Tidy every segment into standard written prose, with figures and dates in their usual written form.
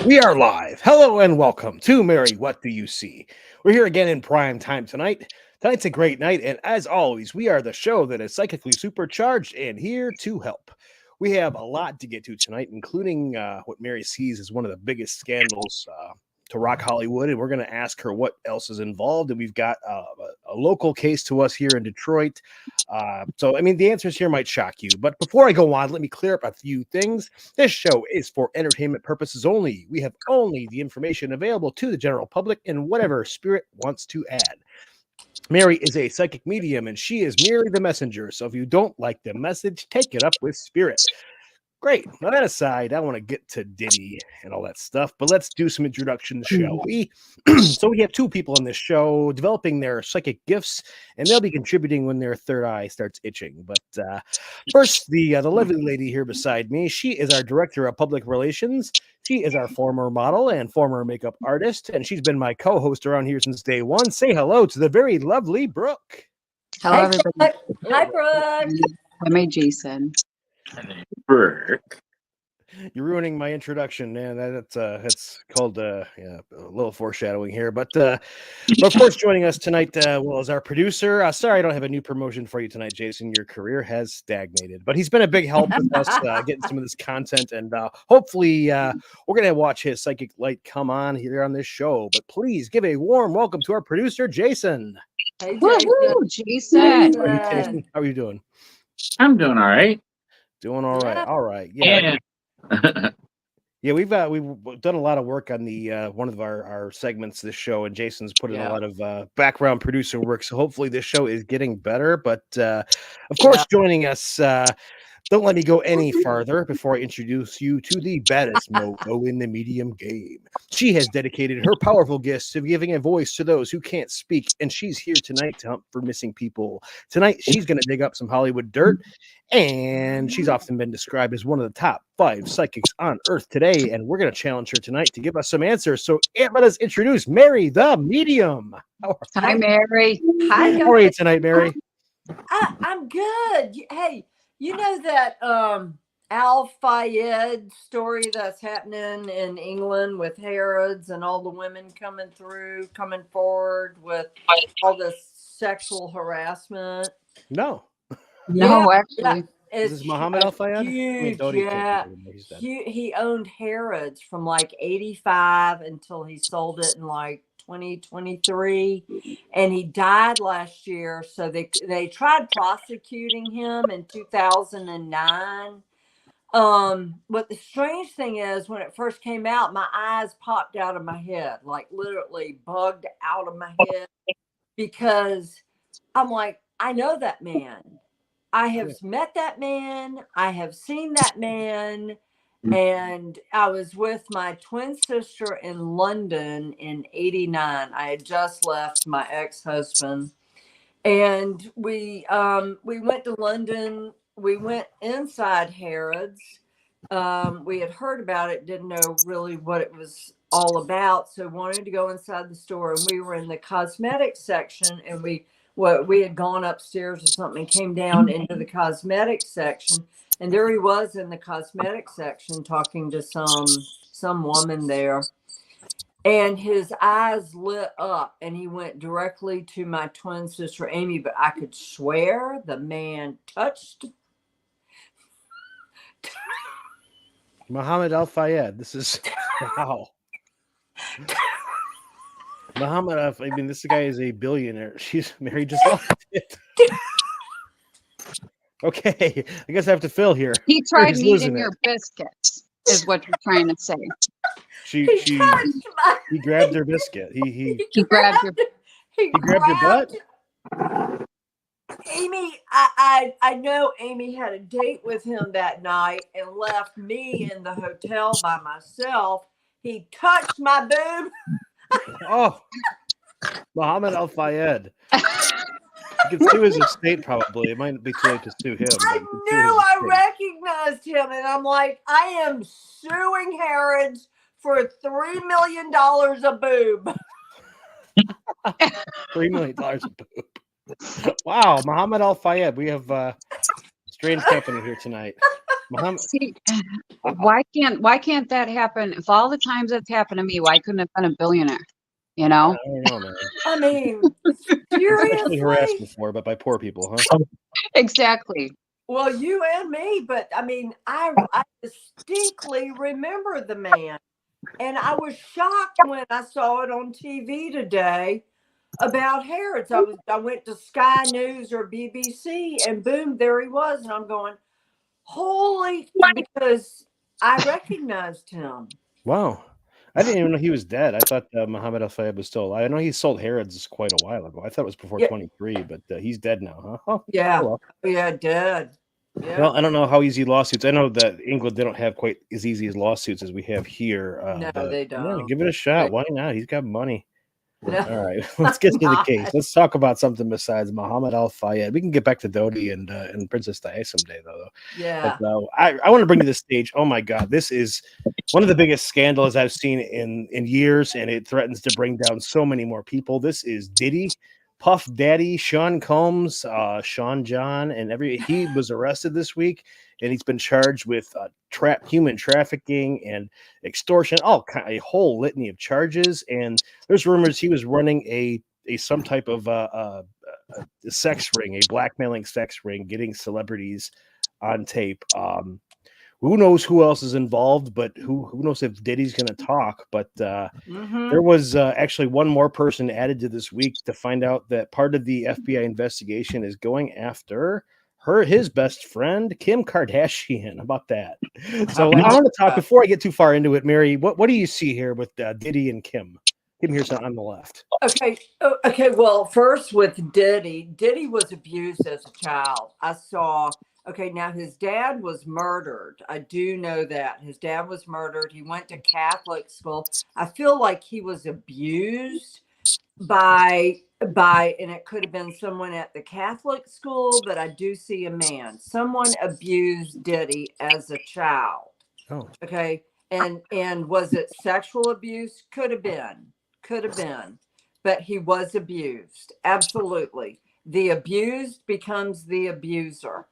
We are live. Hello and welcome to Mary, What Do You See? We're here again in prime time tonight. Tonight's a great night, and as always, we are the show that is psychically supercharged and here to help. We have a lot to get to tonight, including what Mary sees as one of the biggest scandals to rock Hollywood, and we're going to ask her what else is involved. And we've got a local case to us here in Detroit. The answers here might shock you. But before I go on, let me clear up a few things. This show is for entertainment purposes only. We have only the information available to the general public and whatever spirit wants to add. Mary is a psychic medium, and she is merely the messenger. So if you don't like the message, take it up with spirit. Great. Now that aside, I want to get to Diddy and all that stuff, but let's do some introductions, shall we? So we have two people on this show developing their psychic gifts, and they'll be contributing when their third eye starts itching. But first, the lovely lady here beside me, she is our director of public relations. She is our former model and former makeup artist, and she's been my co-host around here since day one. Say hello to the very lovely Brooke. Hello, everybody. Hi, Brooke. I'm Jason. Brooke. You're ruining my introduction, man. That's called a little foreshadowing here. But of course, joining us tonight, is our producer. Sorry, I don't have a new promotion for you tonight, Jason. Your career has stagnated, but he's been a big help with us getting some of this content, and hopefully, we're gonna watch his psychic light come on here on this show. But please give a warm welcome to our producer, Jason. Hey, Jason. Jason, how are you doing? I'm doing all right. Doing all right. All right. Yeah. Yeah, we've done a lot of work on the one of our segments this show, and Jason's put in a lot of background producer work. So hopefully this show is getting better. But of course, joining us, don't let me go any farther before I introduce you to the baddest mojo in the medium game. She has dedicated her powerful gifts to giving a voice to those who can't speak, and she's here tonight to hunt for missing people. Tonight, she's going to dig up some Hollywood dirt, and she's often been described as one of the top 5 psychics on Earth today, and we're going to challenge her tonight to give us some answers. So let us introduce Mary, the medium. Hi, Mary. Hi, how are you tonight, Mary? I'm good. Hey, you know that Al-Fayed story that's happening in England with Herods and all the women coming forward with all this sexual harassment? No. No, actually. Is this Mohamed Al-Fayed? Huge, he owned Herods from like 85 until he sold it in like 2023, and he died last year. So they tried prosecuting him in 2009. But the strange thing is, when it first came out, my eyes popped out of my head, like literally bugged out of my head, because I'm like, I know that man. I have met that man. I have seen that man. And I was with my twin sister in London in 89. I had just left my ex-husband. And we went to London. We went inside Harrods. We had heard about it, didn't know really what it was all about. So wanted to go inside the store. And we were in the cosmetics section, and we had gone upstairs or something, came down into the cosmetics section, and there he was in the cosmetics section talking to some woman there, and his eyes lit up, and he went directly to my twin sister Amy, but I could swear the man touched Mohamed Al-Fayed. This is wow. Mohamed Al-Fayed. I mean, this guy is a billionaire. She's married just lost it. Okay, I guess I have to fill here. He tried eating your biscuits, is what you're trying to say. He grabbed her biscuit. He grabbed your. He grabbed your butt. Amy, I know Amy had a date with him that night and left me in the hotel by myself. He touched my boob. Oh, Mohamed Al-Fayed. You can sue his estate, probably. It might be too late to sue him. I knew I recognized him, and I'm like, I am suing Harrods for $3 million a boob. $3 million a boob. Wow, Mohamed Al-Fayed. We have strange company here tonight. Muhammad, See, why can't that happen? If all the times that's happened to me, why couldn't it have been a billionaire? You I know? don't know, man. I mean, He's sexually harassed seriously? before, but by poor people, huh? Exactly. Well, you and me, but I mean, I distinctly remember the man. And I was shocked when I saw it on TV today about Harrods. I went to Sky News or BBC and boom, there he was. And I'm going, holy, because I recognized him. Wow. I didn't even know he was dead. I thought Mohamed Al-Fayed was still alive. I know he sold Harrods quite a while ago. I thought it was before Yeah, 23, but he's dead now, huh? Oh, yeah, well. yeah, dead. Yeah. Well, I don't know how easy lawsuits. I know that England, they don't have quite as easy as lawsuits as we have here. No, But they yeah, don't. give it a shot. Why not? He's got money. No, All right, let's get to the not. case. Let's talk about something besides Mohamed Al-Fayed. We can get back to Dodi and Princess Di someday, though. Yeah. But I want to bring to this stage. Oh my God, this is one of the biggest scandals I've seen in years, and it threatens to bring down so many more people. This is Diddy, Puff Daddy, Sean Combs, Sean John, and he was arrested this week, and he's been charged with human trafficking and extortion, a whole litany of charges. And there's rumors he was running a some type of a sex ring, a blackmailing sex ring, getting celebrities on tape. Who knows who else is involved, but who knows if Diddy's going to talk. But there was actually one more person added to this week to find out that part of the FBI investigation is going after his best friend, Kim Kardashian. How about that? So I want to talk, before I get too far into it, Mary, what do you see here with Diddy and Kim? Kim here's on the left. Okay. Okay. Well, first with Diddy was abused as a child. I saw. Okay, now his dad was murdered. I do know that his dad was murdered. He went to Catholic school. I feel like he was abused by, and it could have been someone at the Catholic school, but I do see a man. Someone abused Diddy as a child. Oh. Okay. And was it sexual abuse? Could have been, but he was abused. Absolutely. The abused becomes the abuser.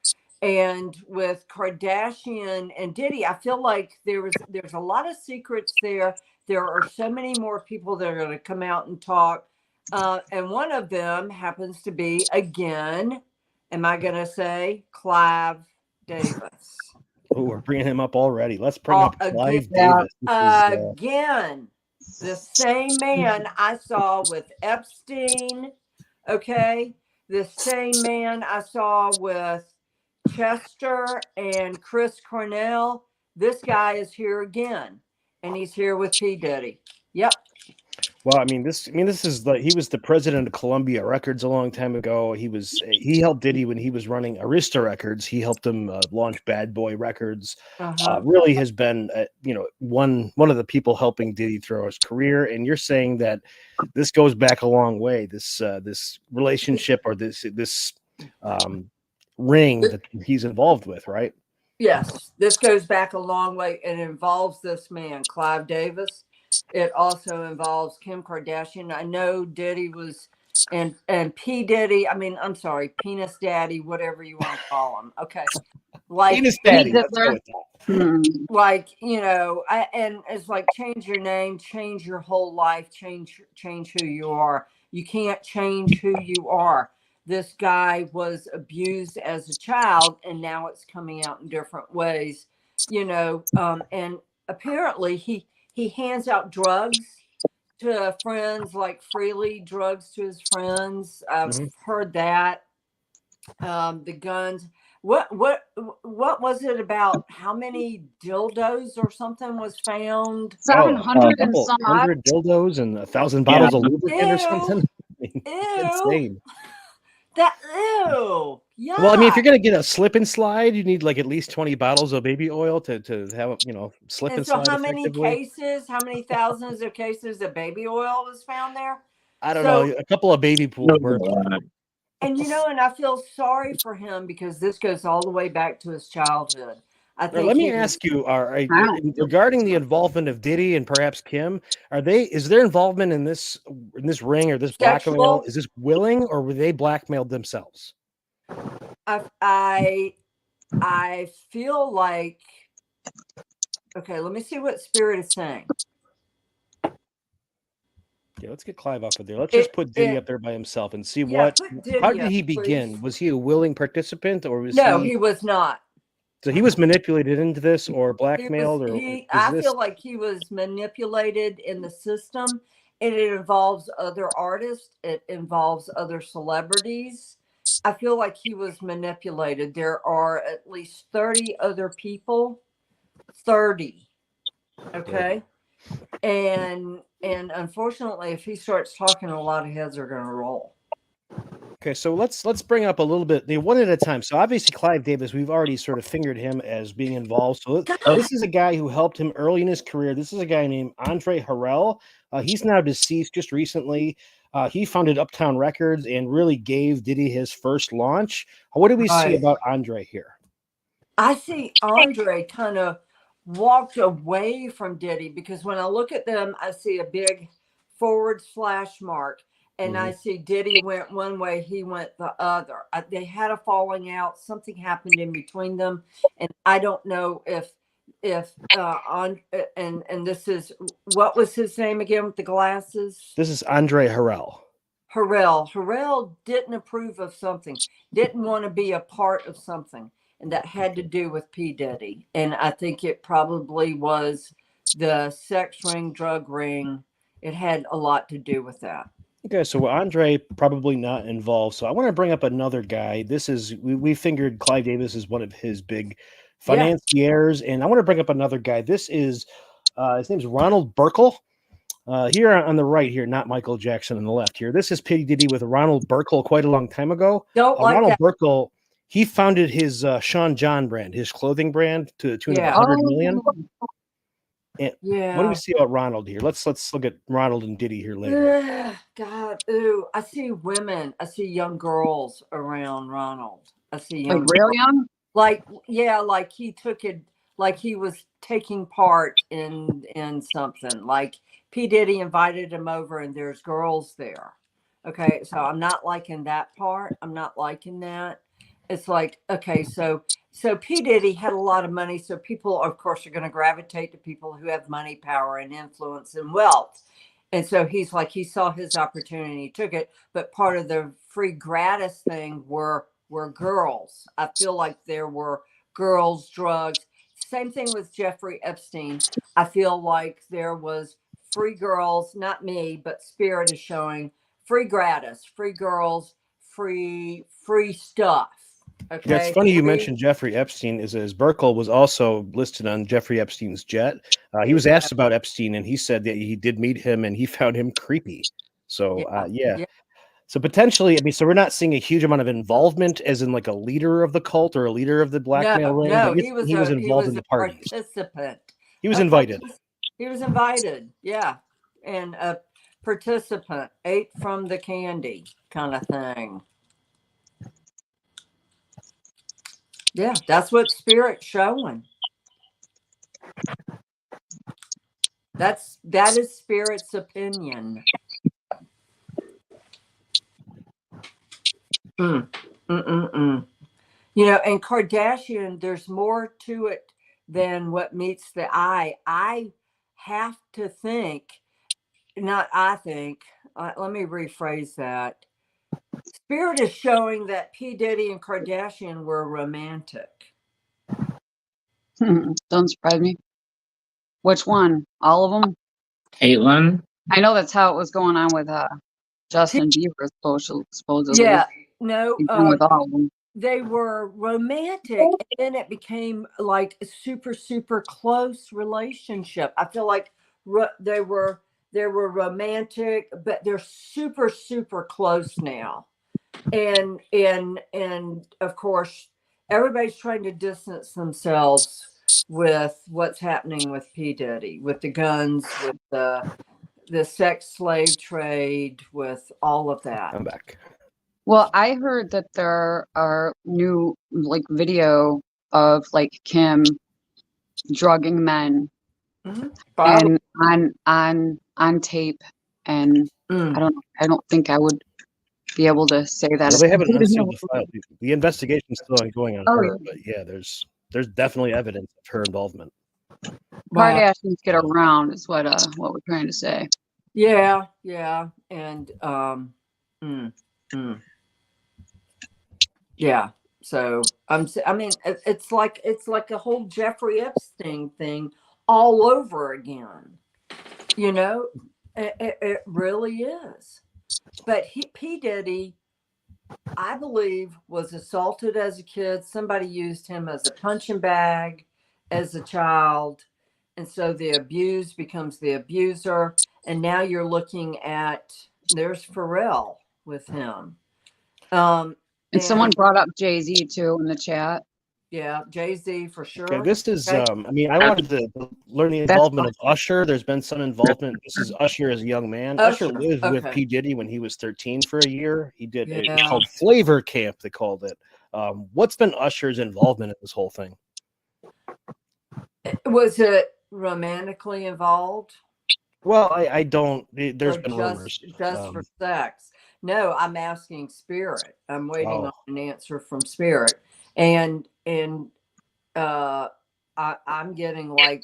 And with Kardashian and Diddy, I feel like there's a lot of secrets there. There are so many more people that are going to come out and talk. And one of them happens to be, again, am I going to say Clive Davis? Oh, we're bringing him up already. Let's bring up Clive yeah. Davis. Again, the same man I saw with Epstein. Okay. The same man I saw with Chester and Chris Cornell. This guy is here again, and he's here with P Diddy. Yep. Well, this is he was the president of Columbia Records a long time ago. He helped Diddy when he was running Arista Records. He helped him launch Bad Boy Records. Really has been one of the people helping Diddy through his career. And you're saying that this goes back a long way. This relationship, or this ring that he's involved with, right? Yes, this goes back a long way. It involves this man, Clive Davis. It also involves Kim Kardashian. I know Diddy was, and P Diddy. I'm sorry, Penis Daddy, whatever you want to call him. Okay, like Penis Daddy. Like and it's like, change your name, change your whole life, change who you are. You can't change who you are. This guy was abused as a child, and now it's coming out in different ways. And apparently he hands out drugs to friends, like freely drugs to his friends. I've heard that. The guns. What was it about? How many dildos or something was found? 700 and some odd. 100 dildos and 1,000 bottles of lubricant or something. Ew. Insane. Ew. Yeah. Well, if you're gonna get a slip and slide, you need like at least 20 bottles of baby oil to have slip and slide. So how many cases? How many thousands of cases of baby oil was found there? I don't know. A couple of baby pools. And and I feel sorry for him, because this goes all the way back to his childhood. I think. Let me ask you, regarding the involvement of Diddy and perhaps Kim, is their involvement in this ring or this blackmail, is this willing, or were they blackmailed themselves? I I feel like, okay, let me see what Spirit is saying. Yeah, let's get Clive off of there. Let's just put Diddy up there by himself and see Yeah, what. put Diddy How did up, he begin? please. Was he a willing participant, or was No, he? he was not. So he was manipulated into this, or blackmailed, or is I this? feel like he was manipulated in the system, and it involves other artists. It involves other celebrities. I feel like he was manipulated. There are at least 30 other people. 30. Okay. And unfortunately, if he starts talking, a lot of heads are going to roll. Okay, so let's bring up a little bit one at a time. So obviously Clive Davis, we've already sort of fingered him as being involved. So this is a guy who helped him early in his career. This is a guy named Andre Harrell. He's now deceased just recently. He founded Uptown Records and really gave Diddy his first launch. What do we see about Andre here? I see Andre kind of walked away from Diddy, because when I look at them, I see a big / mark, and I see Diddy went one way, he went the other. They had a falling out. Something happened in between them, and I don't know if and this is, what was his name again with the glasses? This is Andre Harrell. Harrell didn't approve of something, didn't want to be a part of something, and that had to do with P Diddy. And I think it probably was the sex ring, drug ring. It had a lot to do with that. Okay, so Andre probably not involved. So I want to bring up another guy. This is we figured Clive Davis is one of his big financiers, and I want to bring up another guy. This is his name's Ronald Burkle. Here on the right here, not Michael Jackson on the left here. This is P Diddy with Ronald Burkle quite a long time ago. Ronald Burkle, he founded his Sean John brand, his clothing brand, to the tune of 100 million. And what do we see about Ronald here? Let's look at Ronald and Diddy here later. God, I see women. I see young girls around Ronald. I see young, like real young. Like he took it, like he was taking part in something. Like P Diddy invited him over, and there's girls there. Okay, so I'm not liking that part. I'm not liking that. It's like, okay, so P Diddy had a lot of money, so people, of course, are going to gravitate to people who have money, power, and influence and wealth. And so he's like, he saw his opportunity, he took it. But part of the free gratis thing were girls. I feel like there were girls, drugs. Same thing with Jeffrey Epstein. I feel like there was free girls, not me, but Spirit is showing free gratis, free girls, free stuff. Okay. Yeah, it's funny you mentioned Jeffrey Epstein. Is Burkle was also listed on Jeffrey Epstein's jet. He was asked about Epstein, and he said that he did meet him, and he found him creepy. So so potentially, I mean, so we're not seeing a huge amount of involvement, as in like a leader of the cult or a leader of the blackmail ring. No, he was involved in the parties. Participant. He was invited. He was invited, yeah, and a participant, ate from the candy kind of thing. Yeah, that's what Spirit's showing. That is Spirit's opinion. You know, and Kardashian, there's more to it than what meets the eye. I have to think, let me rephrase that. Spirit is showing that P Diddy and Kardashian were romantic. Don't surprise me. Which one? All of them? Caitlyn? I know that's how it was going on with Justin Bieber, supposedly. Yeah, no, with all of them. They were romantic, and then it became like a super, super close relationship. I feel like they were romantic, but they're super, super close now. And of course, everybody's trying to distance themselves with what's happening with P Diddy, with the guns, with the sex slave trade, with all of that. I'm back. Well, I heard that there are new video of like Kim drugging men and on tape, and I don't think I would be able to say that. Well, it's they haven't completely unsealed the file. The investigation's still ongoing on Oh, her, but yeah, there's definitely evidence of her involvement. Wow. Kardashians get around is what we're trying to say. Yeah, yeah, and mm, mm. Yeah. So I mean, it's like a whole Jeffrey Epstein thing all over again. You know, it really is. But P Diddy, I believe, was assaulted as a kid. Somebody used him as a punching bag as a child, and so the abused becomes the abuser. And now you're looking at there's Pharrell with him. And someone And brought up Jay-Z too in the chat. yeah, Jay-Z for Okay, sure. this is Okay. I mean, I wanted to learn the That's involvement of Usher. There's been some involvement. This is Usher as a young man. Usher Usher. lived with Okay. P Diddy when he was 13 for a year. He did it was Yeah. called Flavor Camp, they called it. What's been Usher's involvement in this whole thing? Was it romantically involved Well, I don't. There's or been rumors. just for sex? No, I'm asking Spirit. I'm waiting Oh, on an answer from Spirit. And I'm getting like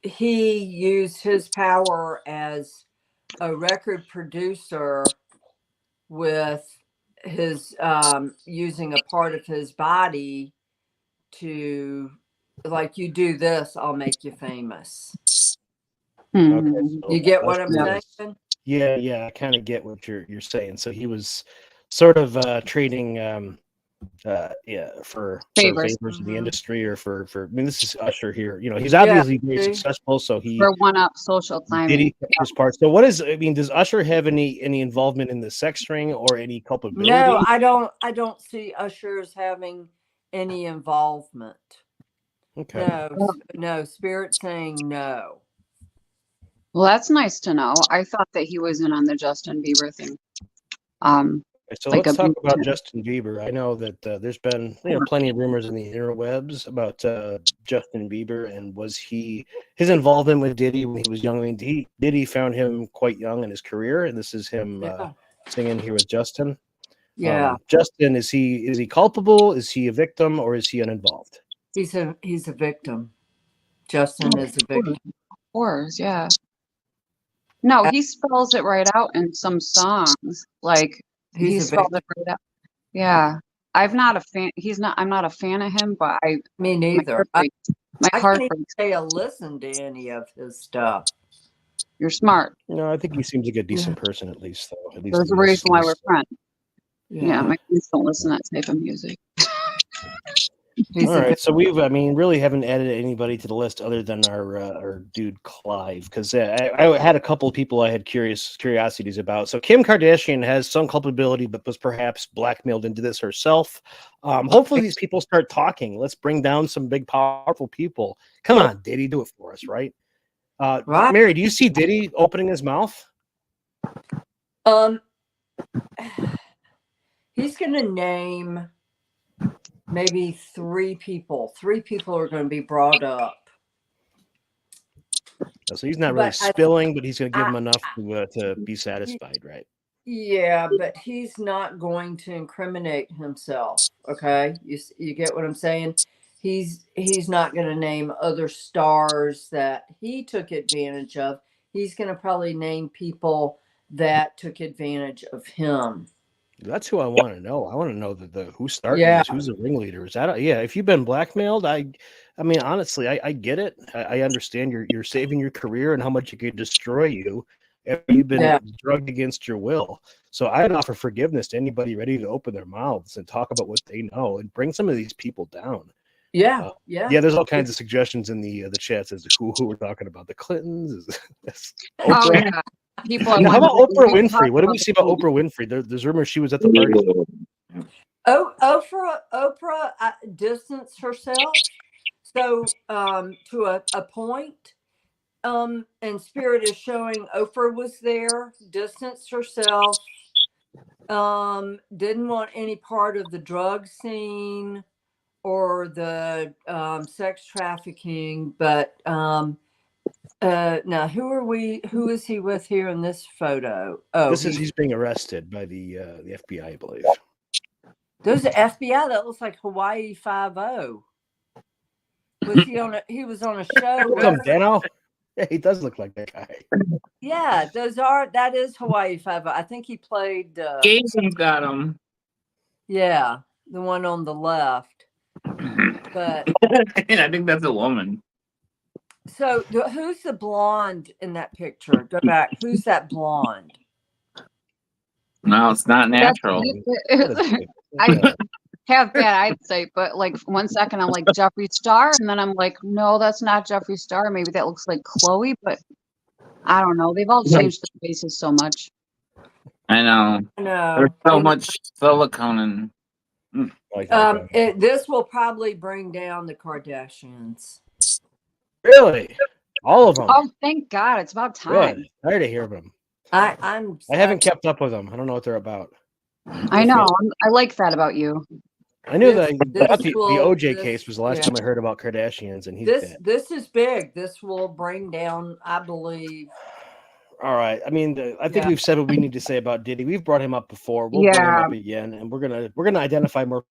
he used his power as a record producer with his using a part of his body to, like, you do this, I'll make you famous. okay. Mhm. So You get what I'm Usher saying? yeah, I kind of get what you're saying. So he was sort of trading yeah for Favors favors in the Mhm. industry or for I mean, this is Usher here. You know, he's Yeah. obviously very See? successful, so he for one-up social did climbing. he kept his part. So what is I mean, does Usher have any involvement in the sex ring or any culpability? No, I don't see Usher as having any involvement. Okay. No, Spirit saying no. Well, that's nice to know. I thought that he was in on the Justin Bieber thing. So Like let's talk abused about him. Justin Bieber. I know that there's been Of course. plenty of rumors in the interwebs about Justin Bieber and was his involvement with Diddy when he was young. I mean, Diddy found him quite young in his career, and this is him Yeah. singing here with Justin. Yeah. Justin, is he culpable? Is he a victim, or is he uninvolved? He's a victim. Justin is a victim. Of course, yeah. No, he spells it right out in some songs. Like he He's a spelled victim. it right out. Yeah. I'm not a fan. I'm not a fan of him, but Me my neither. heart breaks. My I heart can't even breaks. say I listened to any of his stuff. You're smart. No, I think he seems like a decent person, at least, though. At least There's a in this, reason why we're friends. Yeah, Yeah. my kids don't listen to that type of music. He's All a right, victim. so I mean, really haven't added anybody to the list other than our dude Clive, because I had a couple of people I had curiosities about. So Kim Kardashian has some culpability, but was perhaps blackmailed into this herself. Hopefully, these people start talking. Let's bring down some big, powerful people. Come on, Diddy, do it for us, right? Right. Mary, do you see Diddy opening his mouth? He's gonna name maybe three people. Three people are going to be brought up. So he's not really But spilling, but he's going to give I- him enough to be satisfied, right? Yeah, but he's not going to incriminate himself. Okay, you get what I'm saying? He's not going to name other stars that he took advantage of. He's going to probably name people that took advantage of him. That's who I want to know. I want to know the who's starting Yeah. this, who's the ringleader. Is that yeah? If you've been blackmailed, I mean, honestly, I get it. I understand you're saving your career and how much it could destroy you if you've been Yeah. drugged against your will. So I'd offer forgiveness to anybody ready to open their mouths and talk about what they know and bring some of these people down. Yeah. Yeah. Yeah, there's all kinds of suggestions in the chats as to who we're talking about. The Clintons, Oh Oprah. yeah. People are Now, how about wondering, Oprah we Winfrey? talked What do we about see the about Oprah Winfrey? There's rumors she was at the party. Oprah distanced herself. So to a point, and Spirit is showing Oprah was there, distanced herself, didn't want any part of the drug scene or the sex trafficking, but Now who is he with here in this photo? Oh, He's being arrested by the FBI, I believe. There's the FBI. That looks like Hawaii 5-0. Was he was on a show with Dano? Yeah, he does look like that guy. Yeah, that is Hawaii 5-0. I think he played Jason's got him. Yeah, the one on the left. But And I think that's a woman. so who's the blonde in that picture? Go back. Who's that blonde? No, it's not natural. I have bad eyesight, but like 1 second I'm like Jeffree Star, and then I'm like, no, that's not Jeffree Star. Maybe that looks like Chloe, but I don't know. They've all changed their faces so much. I know. No, There's so much silicone and this will probably bring down the Kardashians. Really? All of them? Oh, thank God. It's about time. Good. I already hear them. I haven't kept up with them. I don't know what they're about. I know. I like that about you. I knew the OJ case was the last time I heard about Kardashians, and he's dead. This is big. This will bring down, I believe. All right. I mean, I think we've said what we need to say about Diddy. We've brought him up before. We'll bring him up again, and we're gonna identify more.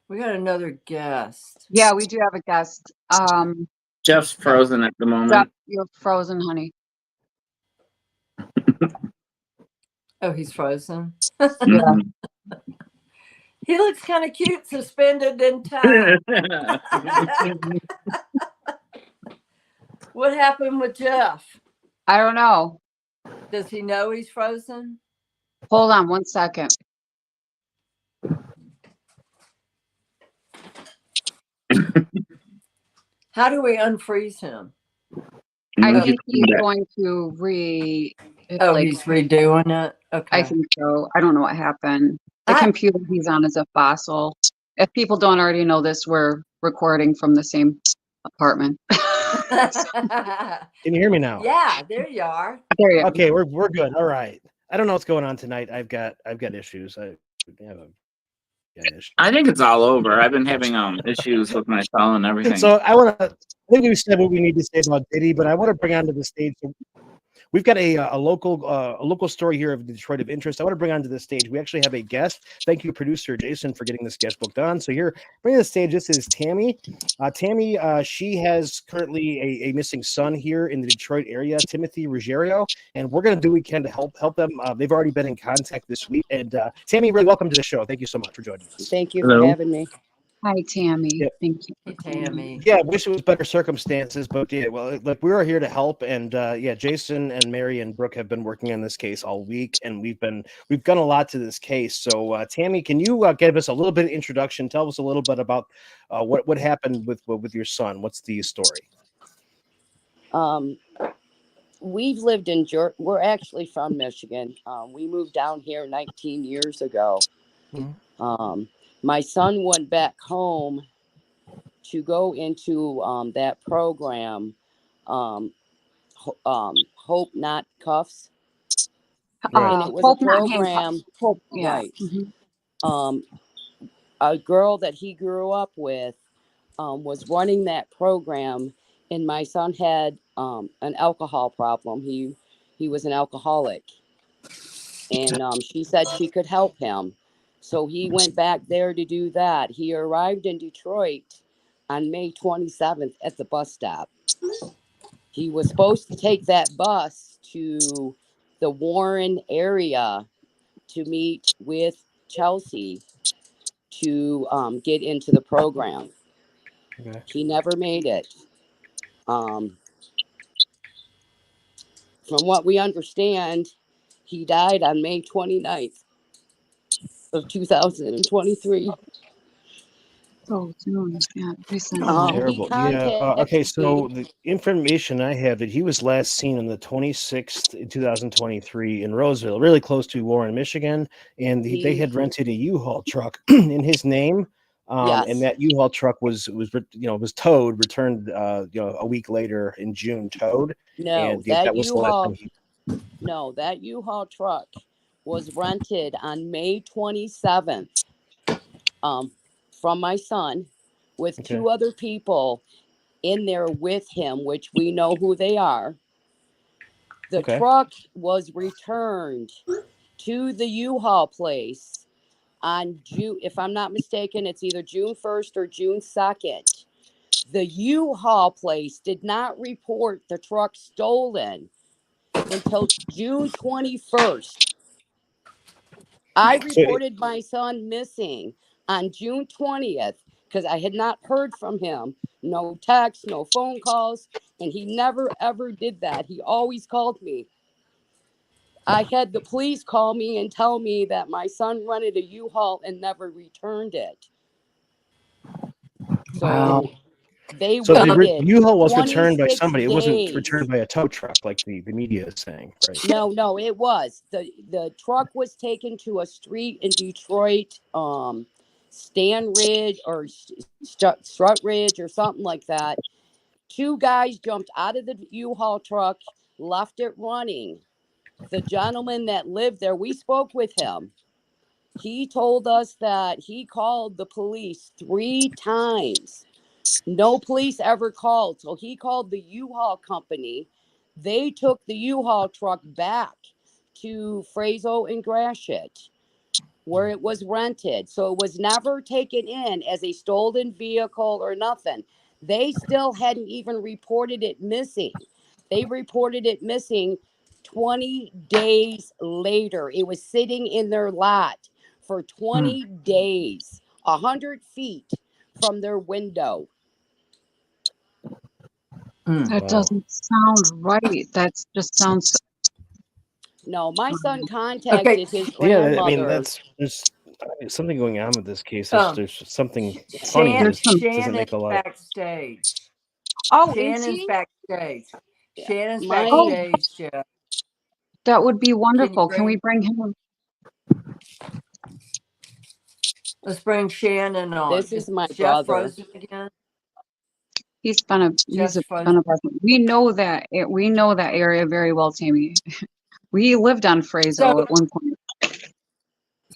We got another guest. Yeah, we do have a guest. Jeff's frozen at the moment. Jeff, you're frozen, honey. Oh, he's frozen. Yeah. He looks kind of cute, suspended in time. What happened with Jeff? I don't know. Does he know he's frozen? Hold on 1 second. How do we unfreeze him? I think he's going to he's redoing it? Okay. I think so. I don't know what happened. The computer he's on is a fossil. If people don't already know this, we're recording from the same apartment. Can you hear me now? Yeah, there you are. There you are. Okay, we're good. All right. I don't know what's going on tonight. I've got issues. I think it's all over. I've been having issues with my phone and everything. So I think we said what we need to say about Diddy, but I want to bring onto the stage. We've got a local story here of Detroit of interest. I want to bring onto the stage. We actually have a guest. Thank you, producer Jason, for getting this guest booked on. So here, bring to the stage. This is Tammy. Tammy, she has currently a missing son here in the Detroit area, Timothy Reggario, and we're going to do what we can to help them. They've already been in contact this week. And Tammy, really welcome to the show. Thank you so much for joining us. Thank you for having me. Hi, Tammy. Yeah. Thank you. Hey, Tammy. Yeah, wish it was better circumstances, but yeah, well, look, we are here to help, and Jason and Mary and Brooke have been working on this case all week, and we've done a lot to this case. So, Tammy, can you give us a little bit of introduction? Tell us a little bit about what happened with your son. What's the story? We've lived in Georgia. We're actually from Michigan. We moved down here 19 years ago. Mm-hmm. My son went back home to go into that program, Hope Not Cuffs. Right. And it was Hope a Not program, Handcuffs. Hope, yeah. right? Mm-hmm. A girl that he grew up with was running that program, and my son had an alcohol problem. He was an alcoholic, and she said she could help him. So he went back there to do that. He arrived in Detroit on May 27th at the bus stop. He was supposed to take that bus to the Warren area to meet with Chelsea to get into the program. Okay. He never made it. From what we understand, he died on May 29th of 2023. Oh, yeah. Terrible. Yeah. Okay. So the information I have that he was last seen on the 26th in 2023 in Roseville, really close to Warren, Michigan, and they had rented a U-Haul truck in his name. Yes. And that U-Haul truck was towed, returned a week later in June, towed. No, and that was the last time that U-Haul truck was rented on May 27th from my son with two other people in there with him, which we know who they are. The Okay. truck was returned to the U-Haul place on June, if I'm not mistaken, it's either June 1st or June 2nd. The U-Haul place did not report the truck stolen until June 21st. I reported my son missing on June 20th because I had not heard from him. No text, no phone calls, and he never ever did that. He always called me. I had the police call me and tell me that my son rented a U-Haul and never returned it. So Wow. they So the waited U-Haul was returned by 26 somebody. It wasn't days. returned by a tow truck like the media is saying, right? No, it was. The truck was taken to a street in Detroit, Stan Ridge or Strut Ridge or something like that. Two guys jumped out of the U-Haul truck, left it running. The gentleman that lived there, we spoke with him. He told us that he called the police 3 times. No police ever called. So he called the U-Haul company. They took the U-Haul truck back to Frazo and Gratiot, where it was rented. So it was never taken in as a stolen vehicle or nothing. They still hadn't even reported it missing. They reported it missing 20 days later. It was sitting in their lot for 20 days, 100 feet from their window. That Wow. doesn't sound right. That just sounds. No, my son contacted his Yeah, grandmother. I mean, there's something going on with this case. There's something funny. Shannon, This doesn't Shannon's make a lot. backstage. Oh, is Shannon's he? backstage. Yeah. Shannon's Oh, backstage, Jeff. that would be wonderful. Can we bring- bring him? Let's bring Shannon on. This is my Jeff brother. frozen again? He's been a Jeff's been a we know that we know that area very well, Tammy. We lived on Frazo at one point.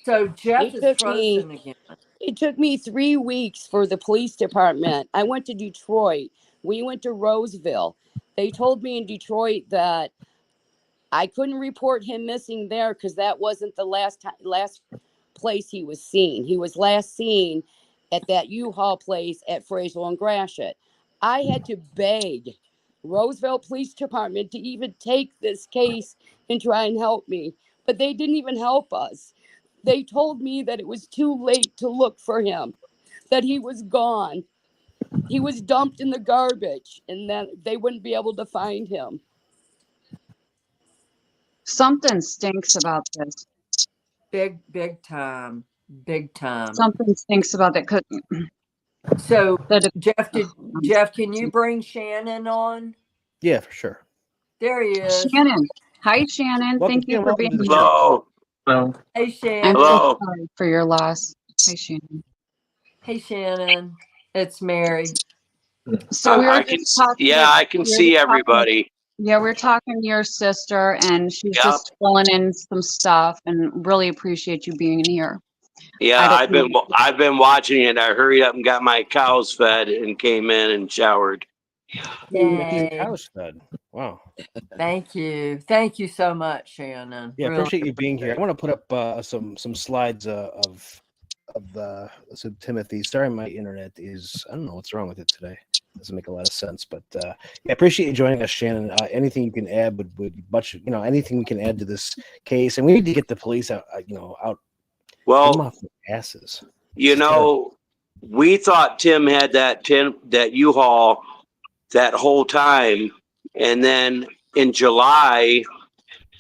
So Jeff It is took frozen me again. It took me 3 weeks for the police department. I went to Detroit. We went to Roseville. They told me in Detroit that I couldn't report him missing there because that wasn't the last place he was seen. He was last seen at that U-Haul place at Fraser and Gratiot. I had to beg Roseville Police Department to even take this case and try and help me, but they didn't even help us. They told me that it was too late to look for him, that he was gone. He was dumped in the garbage and that they wouldn't be able to find him. Something stinks about this. Big time. Big time. Something stinks about that. So Jeff, can you bring Shannon on? Yeah, for sure. There he is. Shannon. Hi, Shannon. Welcome, Thank you for welcome being to the here. show. Hello. Hey Shannon. I'm Hello. so sorry for your loss. Hi, Shannon. Hey Shannon. It's Mary. So we were I can just talking. I can see everybody. Yeah, we're talking to your sister, and she's Yep. just filling in some stuff, and really appreciate you being here. Yeah, I've been watching it. I hurried up and got my cows fed and came in and showered. Yay. Cows fed. Wow. Thank you. Thank you so much, Shannon. Yeah, Really appreciate you being here. I want to put up some slides of Timothy. Sorry, my internet is, I don't know what's wrong with it today. Doesn't make a lot of sense, but yeah, appreciate you joining us, Shannon. Anything you can add would be much, anything we can add to this case, and we need to get the police out, out. Well, get them off their asses. We thought Tim had that U-Haul that whole time, and then in July,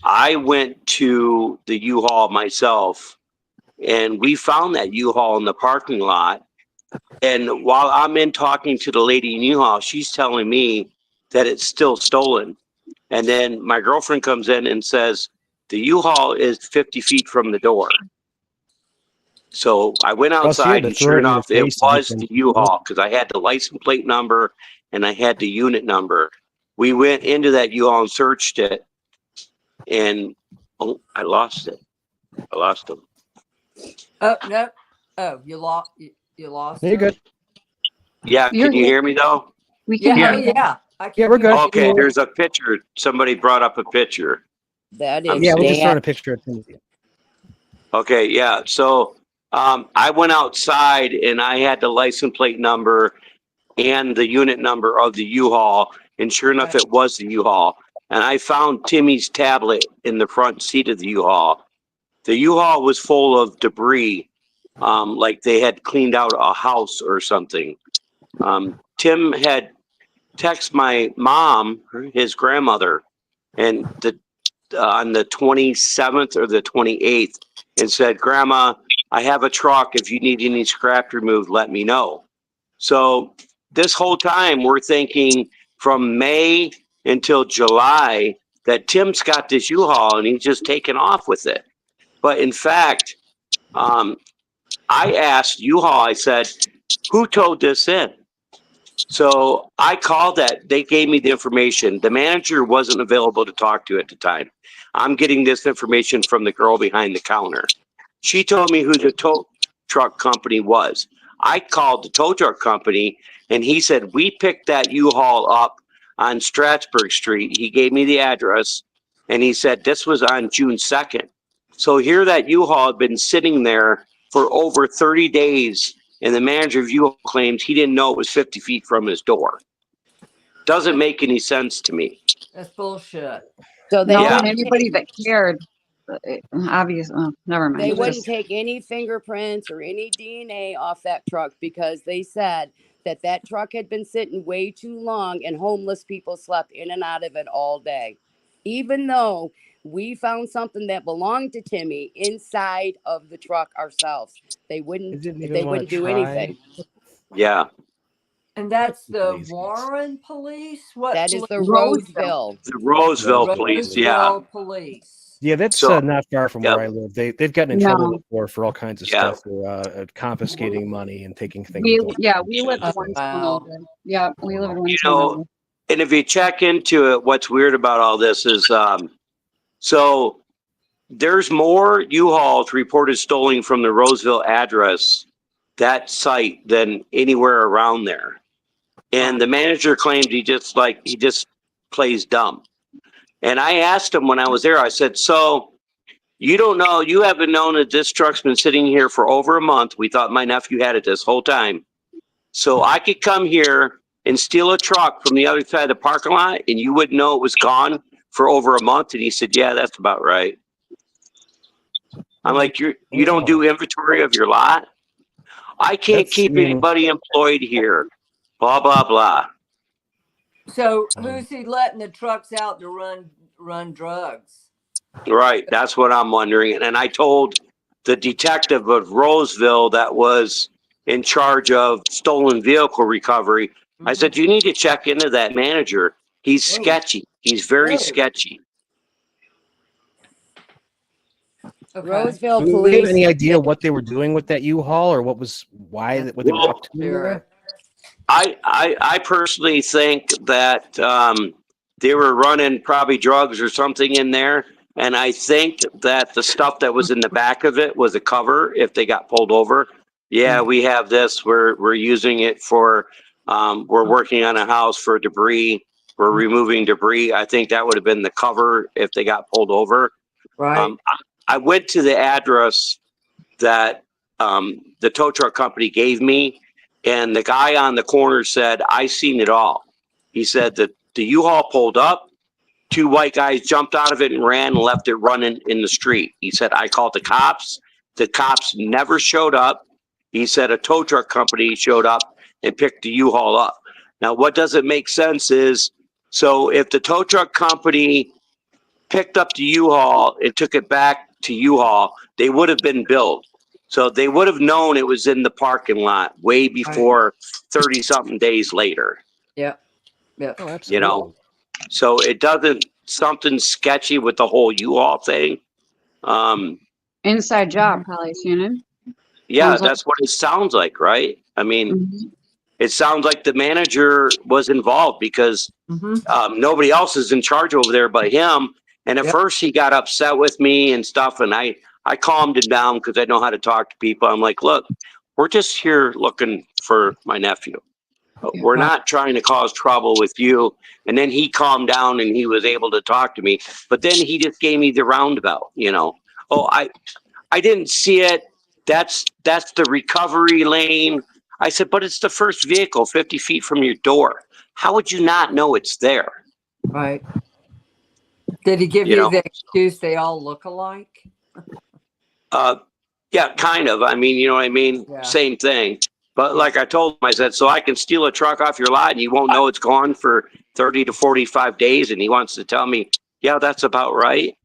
I went to the U-Haul myself, and we found that U-Haul in the parking lot. And while I'm in talking to the lady in U-Haul, she's telling me that it's still stolen. And then my girlfriend comes in and says, the U-Haul is 50 feet from the door. So I went outside and sure enough, it was the U-Haul because I had the license plate number and I had the unit number. We went into that U-Haul and searched it, and I lost it. I lost him. Oh no! Oh, you lost. You lost. You're good. Yeah, can you hear me though? We can Yeah, hear oh, you. yeah. I Yeah, can we're hear good. you. Okay, there's a picture. Somebody brought up a picture. That I'm is Yeah, we're just throwing Dan. a picture of Timothy. Okay, yeah. So I went outside and I had the license plate number and the unit number of the U-Haul, and sure enough, Okay. it was the U-Haul. And I found Timmy's tablet in the front seat of the U-Haul. The U-Haul was full of debris, like they had cleaned out a house or something. Tim had texted my mom, his grandmother, and on the 27th or the 28th, and said, "Grandma, I have a truck. If you need any scrap removed, let me know." So this whole time we're thinking from May until July that Tim's got this U-Haul and he's just taken off with it. But in fact, I asked U-Haul, I said, who towed this in? So I called that. They gave me the information. The manager wasn't available to talk to at the time. I'm getting this information from the girl behind the counter. She told me who the tow truck company was. I called the tow truck company and he said, we picked that U-Haul up on Strasburg Street. He gave me the address and he said this was on June 2nd. So here that U-Haul had been sitting there for over 30 days and the manager of U-Haul claims he didn't know it was 50 feet from his door. Doesn't make any sense to me. That's bullshit. So they No, Yeah. wouldn't anybody take, that cared, obviously, never mind. they Just- wouldn't take any fingerprints or any DNA off that truck because they said that that truck had been sitting way too long and homeless people slept in and out of it all day. Even though we found something that belonged to Timmy inside of the truck ourselves, they They wouldn't didn't even they wanna wouldn't do try. anything. Yeah. And that's the Laziness. Warren police? What That is the Roseville. Roseville. The Roseville police. Yeah. Roseville police. Yeah, that's So, not far from where I live. They've gotten in No. trouble before for all kinds of Yeah. stuff, for confiscating money and taking things. We, that don't- yeah, we live in Oh, one wow. town over. Yeah, we live in one You town know, over. and if you check into it, what's weird about all this is, so there's more U-Hauls reported stolen from the Roseville address, that site, than anywhere around there. And the manager claimed he just plays dumb. And I asked him when I was there, I said, so you don't know, you haven't known that this truck's been sitting here for over a month. We thought my nephew had it this whole time. So I could come here and steal a truck from the other side of the parking lot and you wouldn't know it was gone for over a month. And he said, yeah, that's about right. I'm like, you don't do inventory of your lot? I can't keep anybody employed here. Blah, blah, blah. So who's he letting the trucks out to run drugs? Right. That's what I'm wondering. And I told the detective of Roseville that was in charge of stolen vehicle recovery, I said, you need to check into that manager. He's sketchy. He's very sketchy. Okay. Roseville Do we have police. any idea what they were doing with that U-Haul or what they were up to there? I personally think that they were running probably drugs or something in there. And I think that the stuff that was in the back of it was a cover if they got pulled over. Yeah, we have this. We're using it for, we're working on a house for debris. We're removing debris. I think that would have been the cover if they got pulled over. Right. I went to the address that the tow truck company gave me, and the guy on the corner said, I seen it all. He said that the U-Haul pulled up, two white guys jumped out of it and ran and left it running in the street. He said, I called the cops. The cops never showed up. He said a tow truck company showed up and picked the U-Haul up. Now, what doesn't make sense is, so if the tow truck company picked up the U-Haul and took it back to U-Haul, they would have been billed. So they would have known it was in the parking lot way before 30 something days later. Yeah. Yeah. Oh, absolutely. You know, so it doesn't, something sketchy with the whole U-Haul thing. Inside job, probably, Shannon. Yeah, Sounds like- that's what it sounds like, right? I mean, Mhm. it sounds like the manager was involved because nobody else is in charge over there but him. And at first he got upset with me and stuff. And I calmed him down because I know how to talk to people. I'm like, look, we're just here looking for my nephew. We're not trying to cause trouble with you. And then he calmed down and he was able to talk to me. But then he just gave me the roundabout, you know. Oh, I didn't see it. That's the recovery lane. I said, but it's the first vehicle 50 feet from your door. How would you not know it's there? Right. Did he give you the excuse they all look alike? Yeah, kind of. I mean, you know what I mean? Yeah. Same thing. But like I told him, I said, so I can steal a truck off your lot and you won't know it's gone for 30 to 45 days. And he wants to tell me, yeah, that's about right.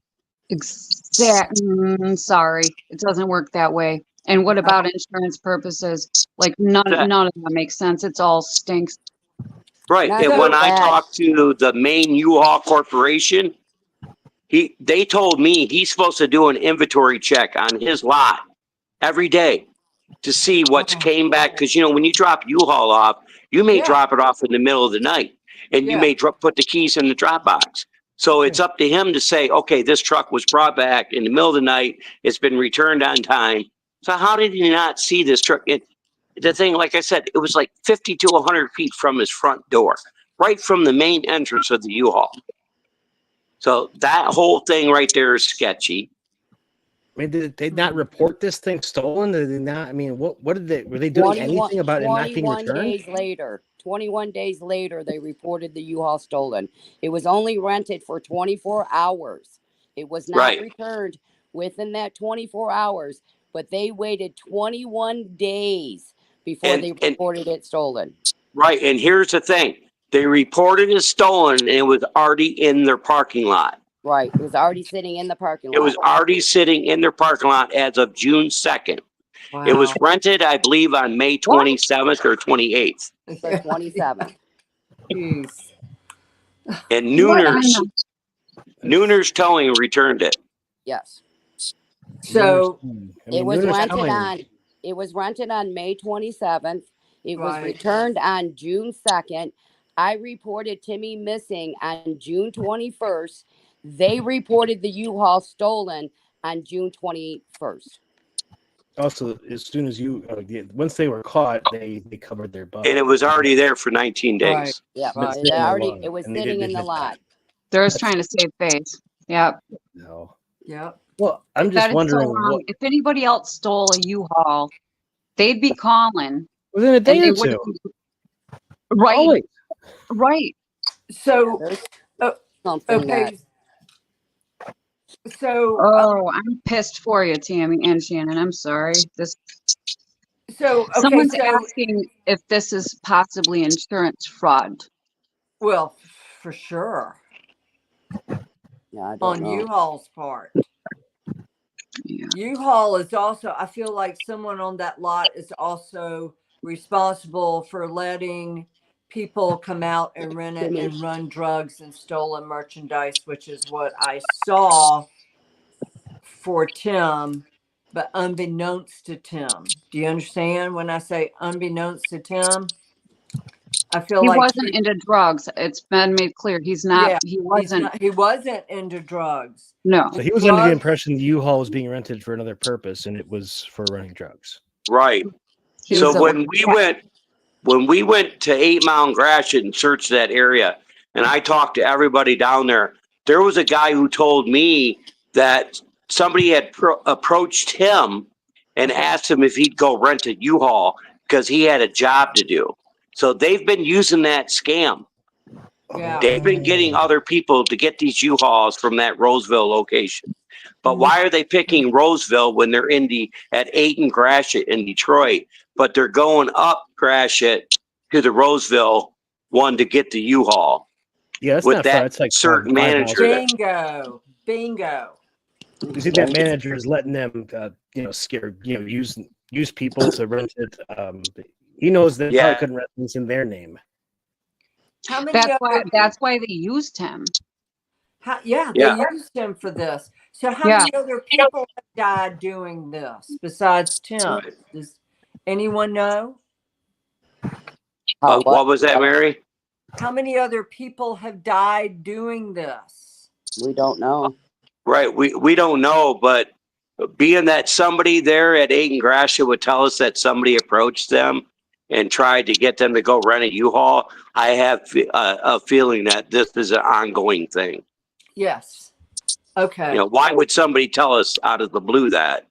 Sorry, it doesn't work that way. And what about insurance purposes? Like none of that makes sense. It's all stinks. Right. And when I talked to the main U-Haul Corporation, they told me he's supposed to do an inventory check on his lot every day to see what's came back. Because, you know, when you drop U-Haul off, you may drop it off in the middle of the night and you may put the keys in the drop box. So it's up to him to say, okay, this truck was brought back in the middle of the night. It's been returned on time. So how did he not see this truck? The thing, like I said, it was like 50 to 100 feet from his front door, right from the main entrance of the U-Haul. So that whole thing right there is sketchy. I mean, did they not report this thing stolen? Did they not? I mean, what did they? Were they doing anything about it not being returned? 21 days later, they reported the U-Haul stolen. It was only rented for 24 hours. It was not returned within that 24 hours, but they waited 21 days before they reported it stolen. Right, and here's the thing. They reported it stolen, and it was already in their parking lot. Right, it was already sitting in the parking lot. It was already sitting in their parking lot as of June 2nd. Wow. It was rented, I believe, on May 27th or 28th. The 27th. Jeez. And Nooner's Towing returned it. Yes. So it was rented on May 27th. It was returned on June 2nd. I reported Timmy missing on June 21st. They reported the U-Haul stolen on June 21st. Also, as soon as once they were caught, they covered their butt. And it was already there for 19 days. Right. Yeah, it was sitting in the lot. They're just trying to save face. Yep. No. Yep. Well, I'm just wondering if anybody else stole a U-Haul, they'd be calling within a day or two. Right. Always. Right. So, something okay. So, I'm pissed for you, Tammy and Shannon. I'm sorry. Someone's asking if this is possibly insurance fraud. Well, for sure. Yeah, on U-Haul's part. Yeah. U-Haul is also, I feel like someone on that lot is also responsible for letting people come out and rent it and run drugs and stolen merchandise, which is what I saw for Tim, but unbeknownst to Tim. Do you understand when I say unbeknownst to Tim? I feel like he wasn't into drugs. It's been made clear he's not. Yeah, he wasn't. He wasn't into drugs. No. So he was under the impression the U-Haul was being rented for another purpose, and it was for running drugs. Right. So when we went to 8 Mile and Gratiot and searched that area, and I talked to everybody down there, there was a guy who told me that somebody had approached him and asked him if he'd go rent a U-Haul because he had a job to do. So they've been using that scam. Yeah. They've been getting other people to get these U-Hauls from that Roseville location. But why are they picking Roseville when they're at 8 and Gratiot in Detroit, but they're going up Gratiot to the Roseville one to get the U-Haul? Yeah, that's with not that far. It's like certain manager. Bingo. You see that manager is letting them, use people to rent it. He knows they probably couldn't rent this in their name. That's why they used him. They used him for this. So how many other people have died doing this besides Tim? Does anyone know? What was that, Mary? How many other people have died doing this? We don't know. Right. We don't know, but being that somebody there at 8 and Gratiot would tell us that somebody approached them and tried to get them to go rent a U-Haul, I have a feeling that this is an ongoing thing. Yes. Okay. You know, why would somebody tell us out of the blue that?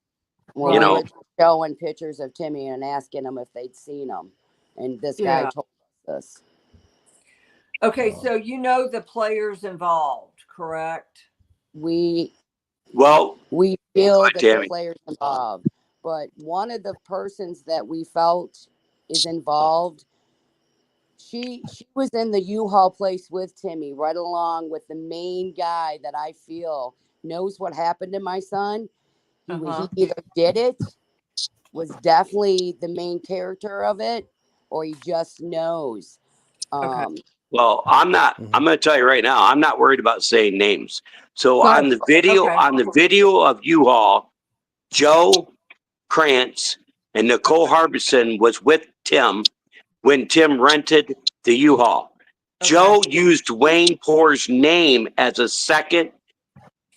Well, You we know. were showing pictures of Timmy and asking them if they'd seen him, and this guy Yeah. told us this. Okay, so you know the players involved, correct? We Well, feel that the Tammy. players involved, but one of the persons that we felt is involved, she was in the U-Haul place with Timmy, right along with the main guy that I feel knows what happened to my son. He either did it, was definitely the main character of it, or he just knows. Okay. Well, I'm going to tell you right now, I'm not worried about saying names. So on the video of U-Haul, Joe Krantz and Nicole Harbison was with Tim when Tim rented the U-Haul. Joe used Wayne Poor's name as a second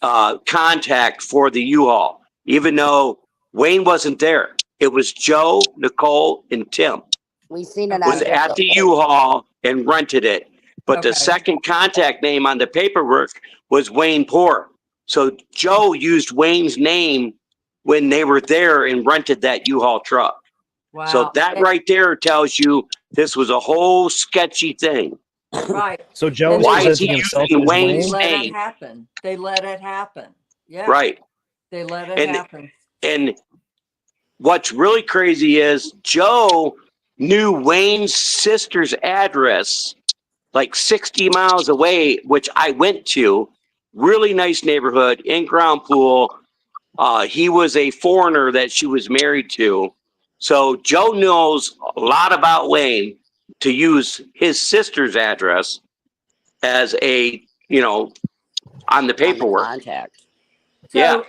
contact for the U-Haul, even though Wayne wasn't there. It was Joe, Nicole, and Tim. We seen it Was at the U-Haul and rented it. But the second contact name on the paperwork was Wayne Poor. So Joe used Wayne's name when they were there and rented that U-Haul truck. Wow. So that right there tells you this was a whole sketchy thing. Right. So Joe Why is presenting he himself using as Wayne's Wayne? Let it name? happen. They let it happen. Yeah. Right. They let it happen. And what's really crazy is Joe knew Wayne's sister's address like 60 miles away, which I went to. Really nice neighborhood, in-ground pool. He was a foreigner that she was married to. So Joe knows a lot about Wayne to use his sister's address as a, on the paperwork. Contact. So, Yeah.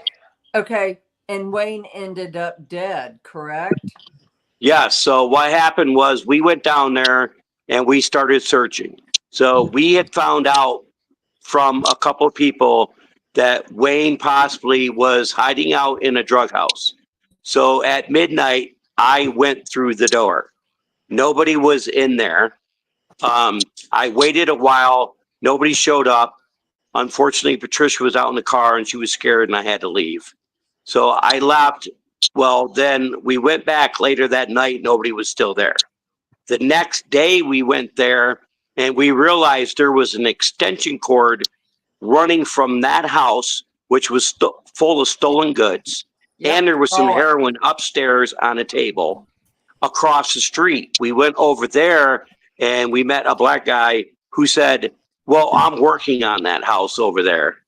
Okay. And Wayne ended up dead, correct? Yeah. So what happened was we went down there and we started searching. So we had found out from a couple of people that Wayne possibly was hiding out in a drug house. So at midnight, I went through the door. Nobody was in there. I waited a while. Nobody showed up. Unfortunately, Patricia was out in the car and she was scared and I had to leave. So I left. Well, then we went back later that night. Nobody was still there. The next day we went there and we realized there was an extension cord running from that house, which was full of stolen goods. Yep. And there was some heroin upstairs on a table across the street. We went over there and we met a black guy who said, well, I'm working on that house over there.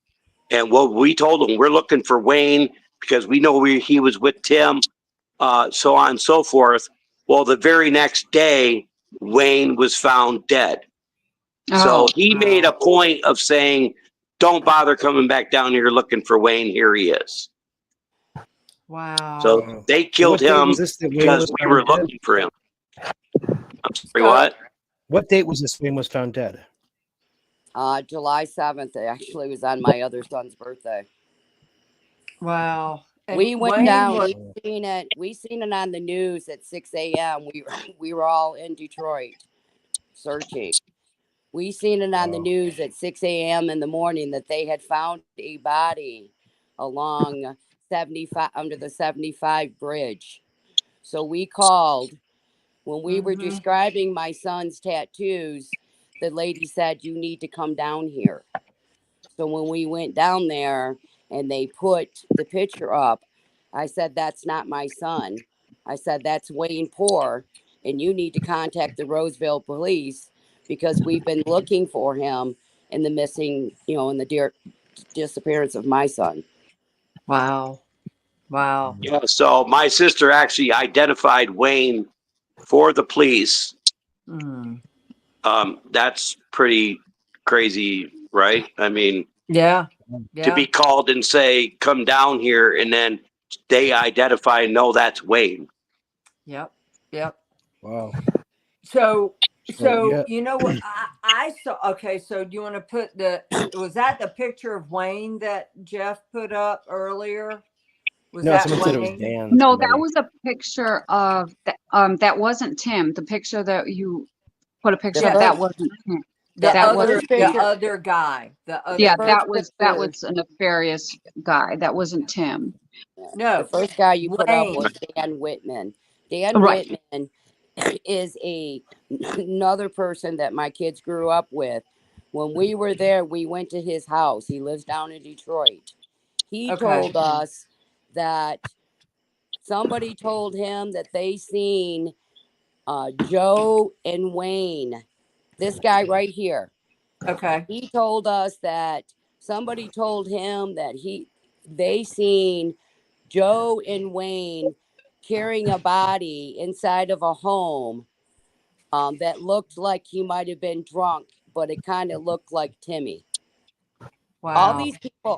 And what we told him, we're looking for Wayne because we know he was with Tim, so on and so forth. Well, the very next day, Wayne was found dead. So he made a point of saying, don't bother coming back down here looking for Wayne. Here he is. Wow. So they killed him because we were looking for him. I'm sorry, what? What date was this Wayne was found dead? July 7th. It actually was on my other son's birthday. Wow. And we went Wayne down. was- We seen it on the news at 6 a.m. We were all in Detroit searching. We seen it on the news at 6 a.m. in the morning that they had found a body along 75 under the 75 bridge. So we called. When we were describing my son's tattoos, the lady said, you need to come down here. So when we went down there and they put the picture up, I said, that's not my son. I said, that's Wayne Poor, and you need to contact the Roseville police because we've been looking for him in the missing, in the disappearance of my son. Wow. Wow. Yeah, so my sister actually identified Wayne for the police. That's pretty crazy, right? I mean, yeah. To be called and say, come down here, and then they identify, no, that's Wayne. Yep. Wow. So yeah. you know what I saw? Okay, so do you want to put was that the picture of Wayne that Jeff put up earlier? Was No, that someone said it was Wayne? Dan. No, somebody. that was a picture of that. That wasn't Tim. The picture that you put a picture The of, first- that wasn't Tim. The That other, wasn't the picture. other guy. The other. Yeah, first that picture- was a nefarious guy. That wasn't Tim. No. The first guy you put up Wayne. was Dan Whitman. Dan Right. Whitman is another person that my kids grew up with. When we were there, we went to his house. He lives down in Detroit. He Okay. told us that somebody told him that they seen Joe and Wayne. This guy right here. Okay. He told us that somebody told him that they seen Joe and Wayne carrying a body inside of a home that looked like he might have been drunk, but it kind of looked like Timmy. Wow.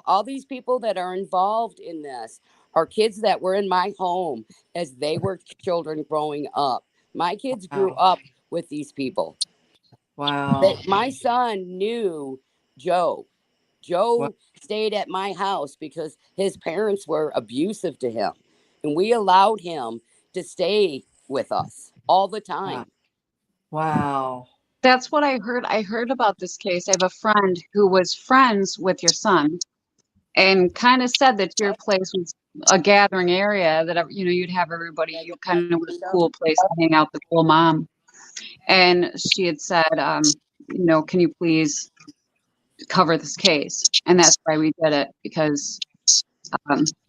All these people that are involved in this are kids that were in my home as they were children growing up. My kids grew Wow. up with these people. Wow. My son knew Joe. Joe Wow. stayed at my house because his parents were abusive to him. And we allowed him to stay with us all the time. Wow. That's what I heard. I heard about this case. I have a friend who was friends with your son and kind of said that your place was a gathering area that, you'd have everybody, you kind of was a cool place to hang out, the cool mom. And she had said, can you please cover this case? And that's why we did it, because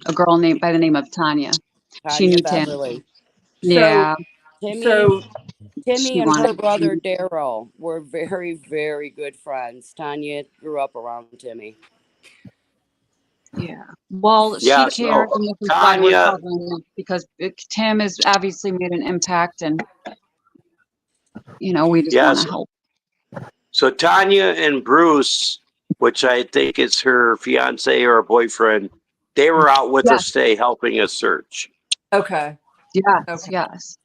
a girl named by the name of Tanya, she knew Tim. Beverly. Yeah. So Timmy she and wanted her to- brother Daryl were very, very good friends. Tanya grew up around Timmy. Yeah. Well, Yeah, she cared, so and this is why we're Tanya- covering it, because Tim has obviously made an impact, and we just want Yes. to help. So Tanya and Bruce, which I think is her fiance or boyfriend, they were out with us today helping us search. okay. Yes. Okay. Yes.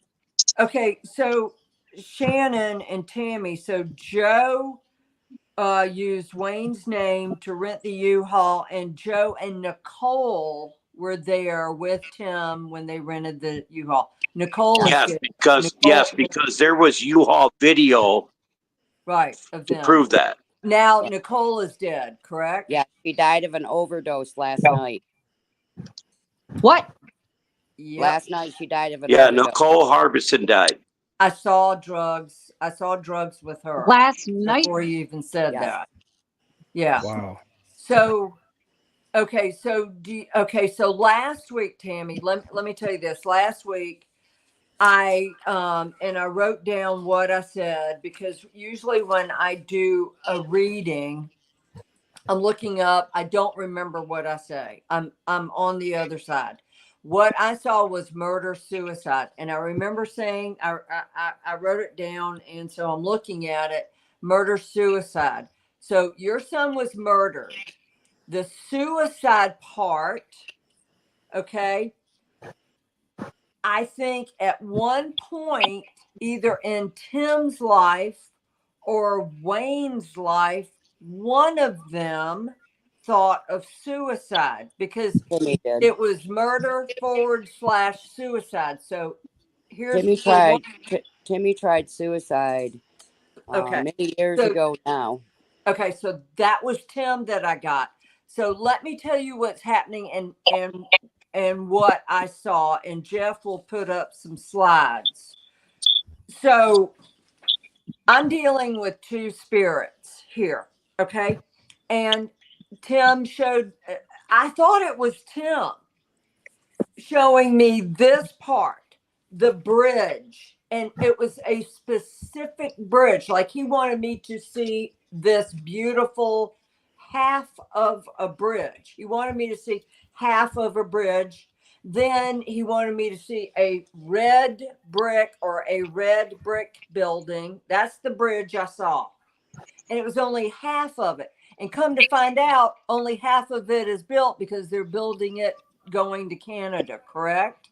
Okay. So Shannon and Tammy. So Joe used Wayne's name to rent the U-Haul, and Joe and Nicole were there with Tim when they rented the U-Haul. Nicole Yes, is because there was U-Haul video right of to them. prove that. Now Nicole is dead, correct? Yeah, she died of an overdose last night. What? Yep. Last night she died of an Yeah, overdose. Nicole Harbison died. I saw drugs. I saw drugs with her Last night? before you even said Yes. that. Yeah. Wow. So, okay. So, so last week, Tammy, let me tell you this. Last week, I wrote down what I said, because usually when I do a reading, I'm looking up. I don't remember what I say. I'm on the other side. What I saw was murder suicide, and I remember saying I wrote it down, and so I'm looking at it. Murder suicide. So your son was murdered. The suicide part, okay. I think at one point, either in Tim's life or Wayne's life, one of them thought of suicide, because Timmy did. it was murder / suicide. So here's Timmy tried suicide okay. many years So- ago now. Okay, so that was Tim that I got. So let me tell you what's happening and what I saw, and Jeff will put up some slides. So I'm dealing with two spirits here, okay? And Tim showed, I thought it was Tim showing me this part, the bridge, and it was a specific bridge. Like he wanted me to see this beautiful half of a bridge. He wanted me to see half of a bridge. Then he wanted me to see a red brick or a red brick building. That's the bridge I saw. And it was only half of it. And come to find out, only half of it is built because they're building it going to Canada, correct?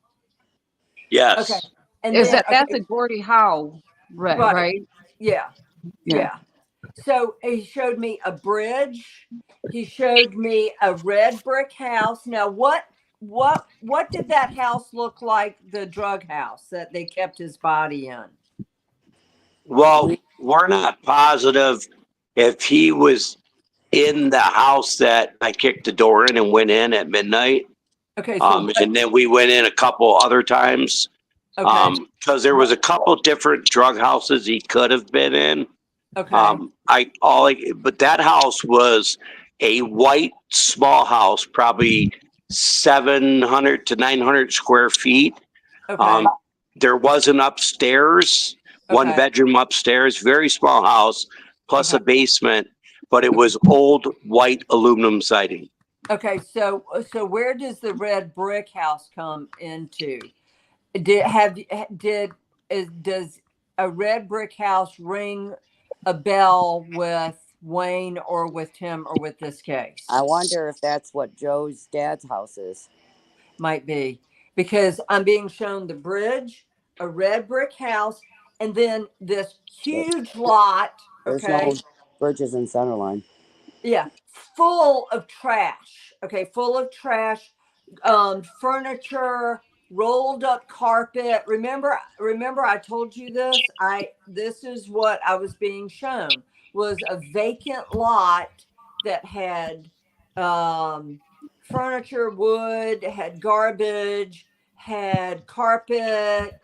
Yes. Okay. And Is then, that's a Gordie Howe, right? Yeah. So he showed me a bridge. He showed me a red brick house. Now, what what did that house look like? The drug house that they kept his body in. Well, we're not positive if he was in the house that I kicked the door in and went in at midnight. Okay, so And then we went in a couple other times. okay, Because there was a couple different drug houses he could have been in. okay, But that house was a white small house, probably 700 to 900 square feet. okay, There was an upstairs, one okay. bedroom upstairs, very small house, plus a Okay. basement, but it was old white aluminum siding. Okay, so where does the red brick house come into? Does a red brick house ring a bell with Wayne or with Tim or with this case? I wonder if that's what Joe's dad's house is. Might be, because I'm being shown the bridge, a red brick house, and then this huge lot. There's Okay. no bridges in Centerline. Yeah, full of trash. Okay, full of trash, furniture, rolled up carpet. Remember I told you this? This is what I was being shown, was a vacant lot that had furniture, wood, had garbage, had carpet.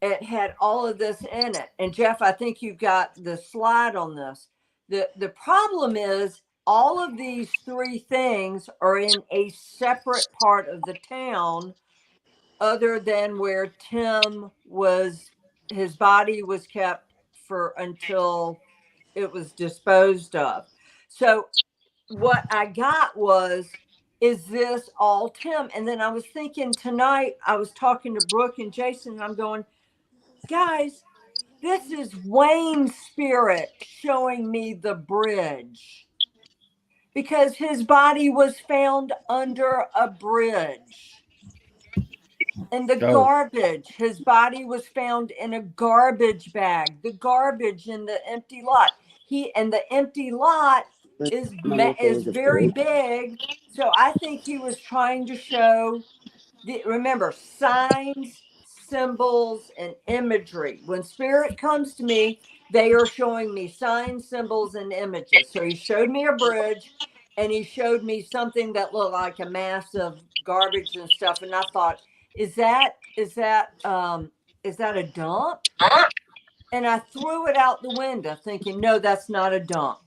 It had all of this in it. And Jeff, I think you've got the slide on this. The problem is all of these three things are in a separate part of the town other than where Tim was, his body was kept for until it was disposed of. So what I got was, is this all Tim? And then I was thinking tonight, I was talking to Brooke and Jason, and I'm going, guys, this is Wayne's spirit showing me the bridge, because his body was found under a bridge. And the garbage, his body was found in a garbage bag, the garbage in the empty lot. And the empty lot is very big. So I think he was trying to show remember, signs, symbols, and imagery. When spirit comes to me, they are showing me signs, symbols, and images. So he showed me a bridge, and he showed me something that looked like a mass of garbage and stuff. And I thought, is that a dump? And I threw it out the window thinking, no, that's not a dump.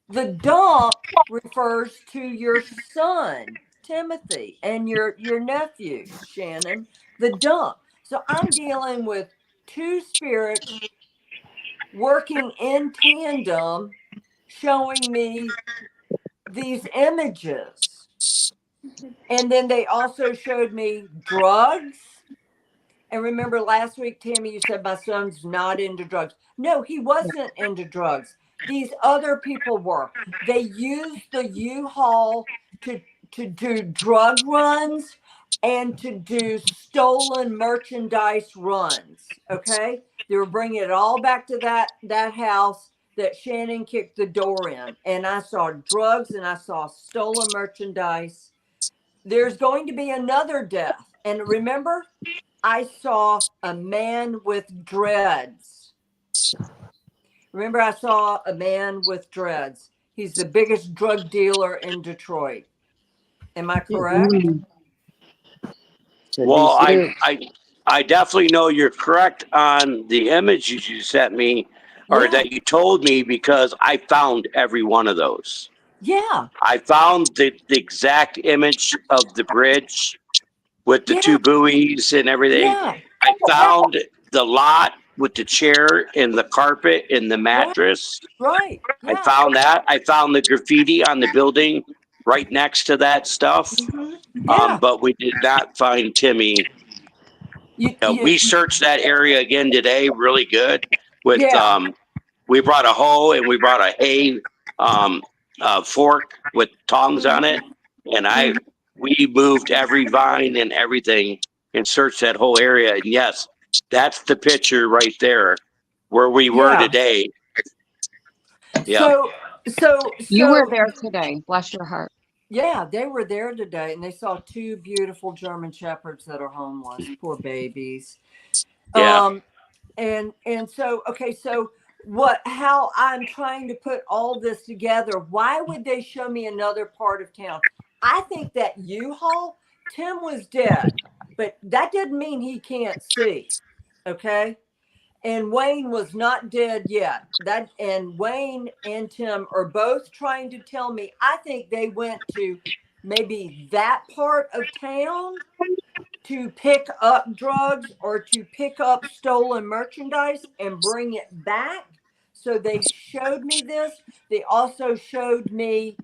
The dump refers to your son, Timothy, and your nephew, Shannon, the dump. So I'm dealing with two spirits working in tandem, showing me these images. And then they also showed me drugs. And remember last week, Tammy, you said my son's not into drugs. No, he wasn't into drugs. These other people were. They used the U-Haul to do drug runs and to do stolen merchandise runs. Okay, they were bringing it all back to that house that Shannon kicked the door in, and I saw drugs and I saw stolen merchandise. There's going to be another death, and remember, I saw a man with dreads. Remember, I saw a man with dreads. He's the biggest drug dealer in Detroit. Am I correct? Well, I definitely know you're correct on the images you sent me, or that you told me, because I found every one of those. Yeah. I found the exact image of the bridge with the two buoys and everything. Yeah. I found the lot with the chair and the carpet and the mattress. Right. Yeah. I found that. I found the graffiti on the building right next to that stuff. Mm-hmm. Yeah. But we did not find Timmy. We searched that area again today, really good. With we brought a hoe and we brought a hay fork with tongs on it, and we moved every vine and everything and searched that whole area. And yes, that's the picture right there where we were today. Yeah. So you were there today. Bless your heart. Yeah, they were there today, and they saw 2 beautiful German shepherds that are homeless. Poor babies. Yeah. And so, okay, so how I'm trying to put all this together, why would they show me another part of town? I think that U-Haul, Tim was dead, but that didn't mean he can't see. Okay. And Wayne was not dead yet. And Wayne and Tim are both trying to tell me, I think they went to maybe that part of town to pick up drugs or to pick up stolen merchandise and bring it back. So they showed me this. They also showed me,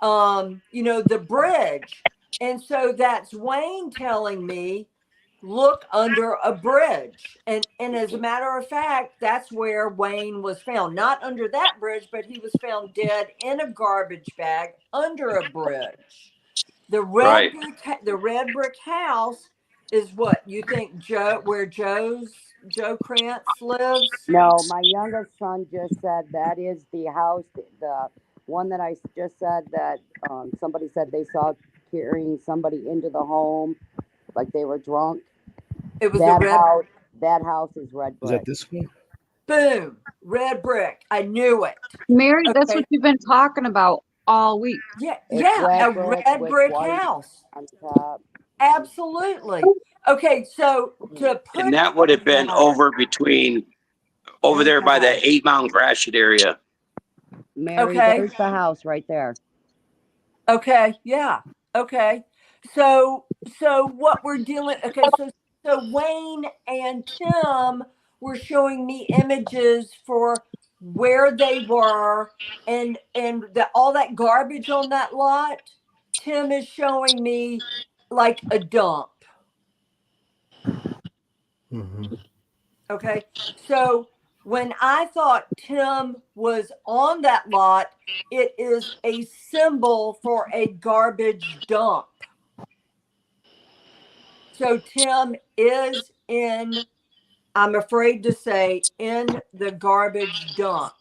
the bridge. And so that's Wayne telling me, look under a bridge. And as a matter of fact, that's where Wayne was found. Not under that bridge, but he was found dead in a garbage bag under a bridge. The Right. red brick house is what you think Joe Krantz lives? No, my youngest son just said that is the house, the one that I just said that somebody said they saw carrying somebody into the home, like they were drunk. It was the red. That house is red Is brick. that this one? Boom, red brick. I knew it. Mary, that's Okay. what you've been talking about all week. Yeah, It's a brick red with brick white house. on top. Absolutely. Okay, so to put And that would have been over there by the 8 Mountain Gratiot area. Mary, Okay. there's the house right there. Okay, yeah. Okay. So what we're dealing, okay, so Wayne and Tim were showing me images for where they were and all that garbage on that lot. Tim is showing me like a dump. Mm-hmm. Okay. So when I thought Tim was on that lot, it is a symbol for a garbage dump. So Tim is I'm afraid to say, in the garbage dump.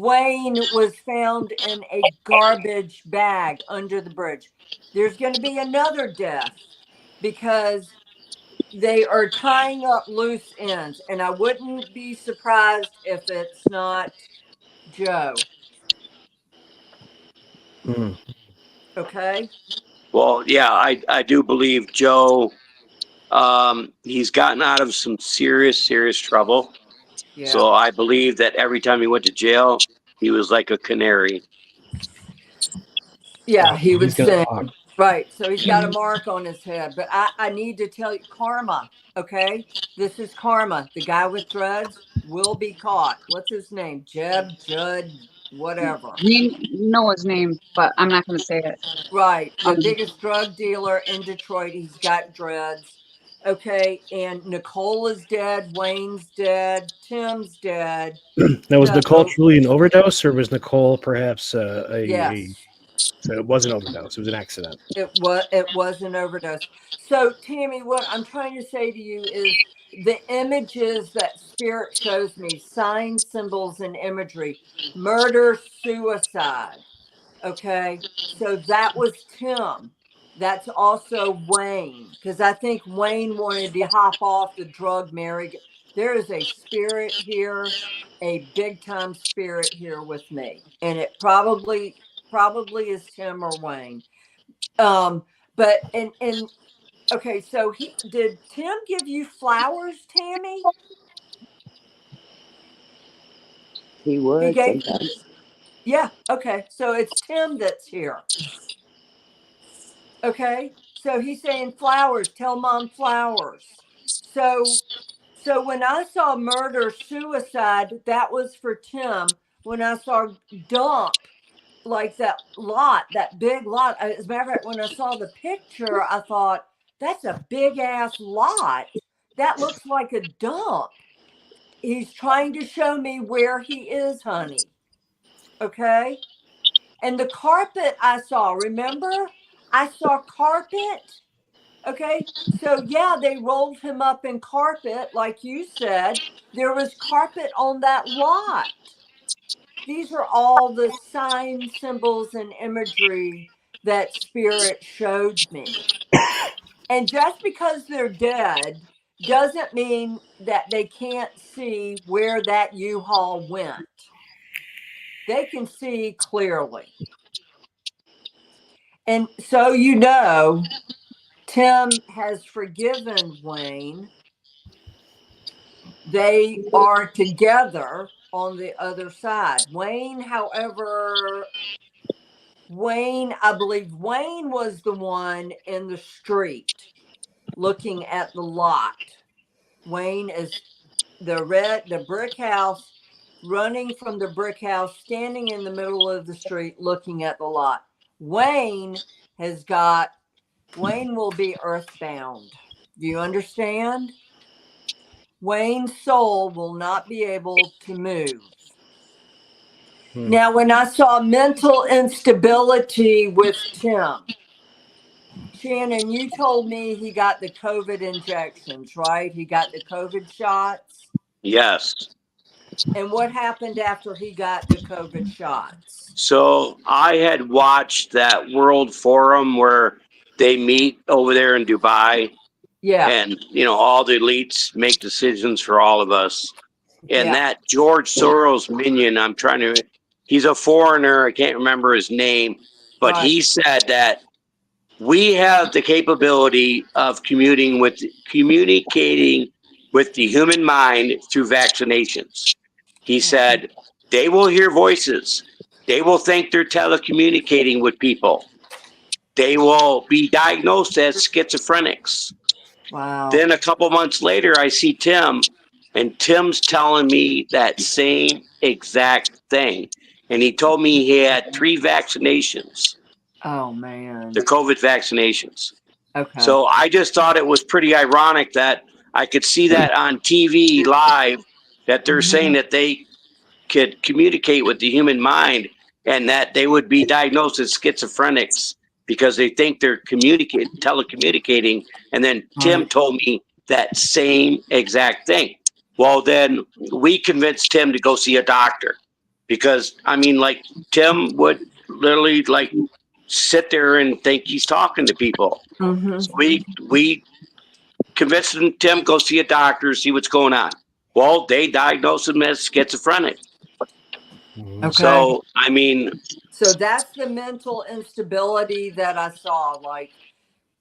Wayne was found in a garbage bag under the bridge. There's going to be another death because they are tying up loose ends. And I wouldn't be surprised if it's not Joe. Mm. Okay. Well, yeah, I do believe Joe. He's gotten out of some serious trouble. Yeah. So I believe that every time he went to jail, he was like a canary. Yeah, he was saying. Talk. Right. So he's got a mark on his head. But I need to tell you, karma. Okay. This is karma. The guy with dreads will be caught. What's his name? Jeb, Judd, whatever. We know his name, but I'm not going to say it. Right. The biggest drug dealer in Detroit. He's got dreads. Okay. And Nicole is dead. Wayne's dead. Tim's dead. Now, was So- Nicole truly an overdose, or was Nicole perhaps Yes. So it was an overdose. It was an accident. It was an overdose. So Tammy, what I'm trying to say to you is the images that spirit shows me, signs, symbols, and imagery, murder, suicide. Okay. So that was Tim. That's also Wayne, because I think Wayne wanted to hop off the drug merry. There is a spirit here, a big time spirit here with me. And it probably is Tim or Wayne. But okay, so did Tim give you flowers, Tammy? He would gave- sometimes. Yeah, okay. So it's Tim that's here. Okay. So he's saying flowers, tell mom flowers. So when I saw murder, suicide, that was for Tim. When I saw dump, like that big lot. As a matter of fact, when I saw the picture, I thought, that's a big ass lot. That looks like a dump. He's trying to show me where he is, honey. Okay. And the carpet I saw, remember? I saw carpet. Okay. So, yeah, they rolled him up in carpet, like you said. There was carpet on that lot. These are all the signs, symbols, and imagery that spirit showed me. And just because they're dead doesn't mean that they can't see where that U-Haul went. They can see clearly. And so, Tim has forgiven Wayne. They are together on the other side. Wayne, however, I believe Wayne was the one in the street looking at the lot. Wayne is the brick house, running from the brick house, standing in the middle of the street looking at the lot. Wayne will be earthbound. Do you understand? Wayne's soul will not be able to move. Now, when I saw mental instability with Tim, Shannon, you told me he got the COVID injections, right? He got the COVID shots. Yes. And what happened after he got the COVID shots? So I had watched that World Forum where they meet over there in Dubai. Yeah. And, all the elites make decisions for all of us. And that George Soros minion, he's a foreigner. I can't remember his name, but he said that we have the capability of communicating with the human mind through vaccinations. He said they will hear voices. They will think they're telecommunicating with people. They will be diagnosed as schizophrenics. Wow. Then a couple months later, I see Tim, and Tim's telling me that same exact thing. And he told me he had 3 vaccinations. Oh, man. The COVID vaccinations. Okay. So I just thought it was pretty ironic that I could see that on TV live, that they're saying that they could communicate with the human mind and that they would be diagnosed as schizophrenics because they think they're telecommunicating. And then Tim told me that same exact thing. Well, then we convinced Tim to go see a doctor because, Tim would literally, sit there and think he's talking to people. So we convinced Tim go see a doctor, see what's going on. Well, they diagnosed him as schizophrenic. Okay. So, So that's the mental instability that I saw.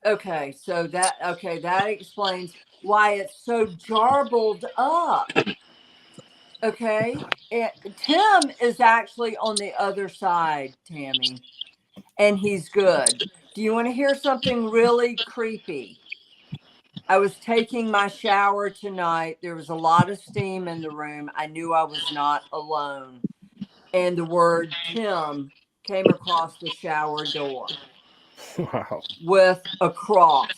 That explains why it's so jarbled up. Okay. Tim is actually on the other side, Tammy, and he's good. Do you want to hear something really creepy? I was taking my shower tonight. There was a lot of steam in the room. I knew I was not alone. And the word Tim came across the shower door. Wow. With a cross.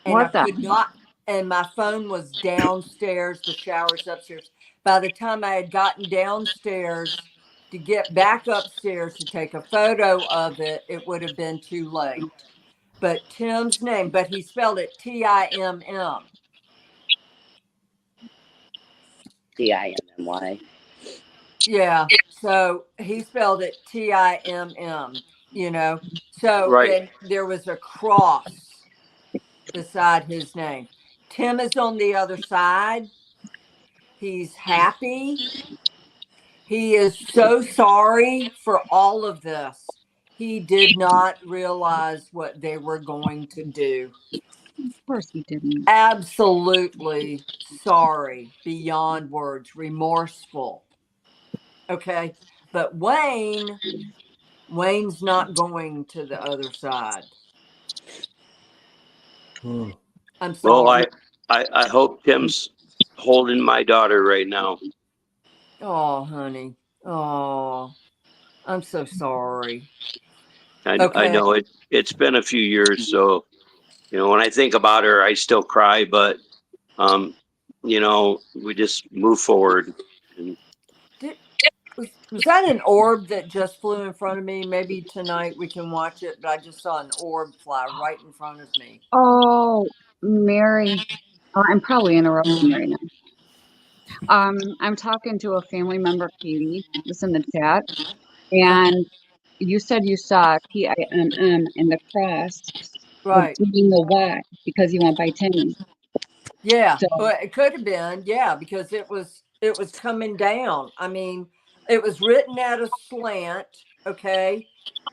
And What I could not, and my phone was downstairs, the shower's upstairs. By the time I had gotten downstairs to get back upstairs to take a photo of it, it would have been too late. But Tim's name, but he spelled it Timm. Timmy. Yeah, so he spelled it Timm, So Right. there was a cross beside his name. Tim is on the other side. He's happy. He is so sorry for all of this. He did not realize what they were going to do. Of course he didn't. Absolutely sorry, beyond words, remorseful. Okay, but Wayne's not going to the other side. I'm sorry. Well, I hope Tim's holding my daughter right now. Oh, honey. Oh, I'm so sorry. I know it's been a few years, so when I think about her, I still cry. But we just move forward. Was that an orb that just flew in front of me? Maybe tonight we can watch it, but I just saw an orb fly right in front of me. Oh, Mary. Oh, I'm probably interrupting right now. I'm talking to a family member, Katie, just in the chat, and you said you saw TIMM in the cross, Right. meaning the Y because you went by Timmy. Yeah, So well, it could have been, yeah, because it was coming down. I mean, it was written at a slant, okay,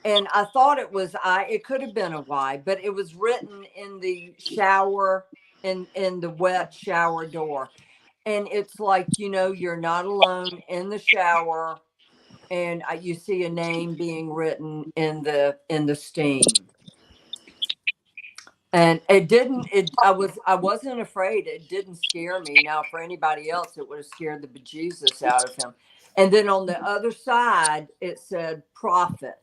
and I thought it was I. It could have been a Y, but it was written in the shower in the wet shower door, and it's like you're not alone in the shower, and you see a name being written in the steam. And I wasn't afraid. It didn't scare me. Now, for anybody else, it would have scared the bejesus out of him. And then on the other side, it said prophet.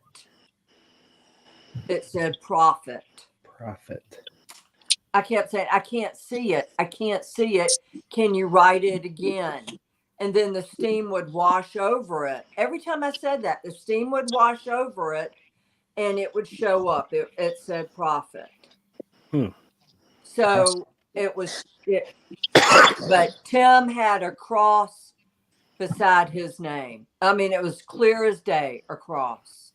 It said prophet. Prophet. I kept saying, I can't see it. I can't see it. Can you write it again? And then the steam would wash over it. Every time I said that, the steam would wash over it and it would show up. It said prophet. So but Tim had a cross beside his name. I mean, it was clear as day, a cross.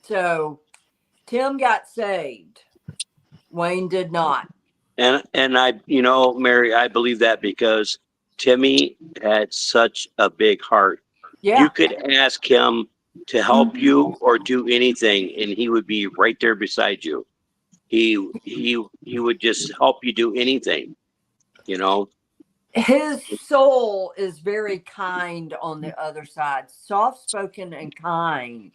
So Tim got saved. Wayne did not. And I, Mary, I believe that because Timmy had such a big heart. Yeah. You could ask him to help you or do anything, and he would be right there beside you. He would just help you do anything, His soul is very kind on the other side, soft-spoken and kind.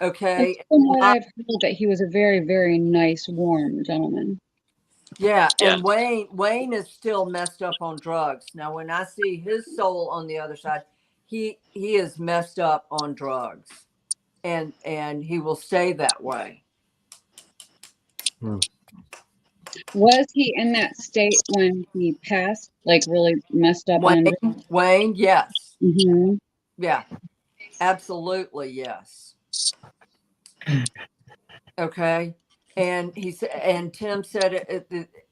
Okay. From what I've heard, that he was a very, very nice, warm gentleman. Yeah, Yeah. and Wayne is still messed up on drugs. Now, when I see his soul on the other side, he is messed up on drugs, and he will stay that way. Was he in that state when he passed? Like really messed up on drugs? Wayne, yes. Mm-hmm. Yeah, absolutely, yes. Okay. And he said, and Tim said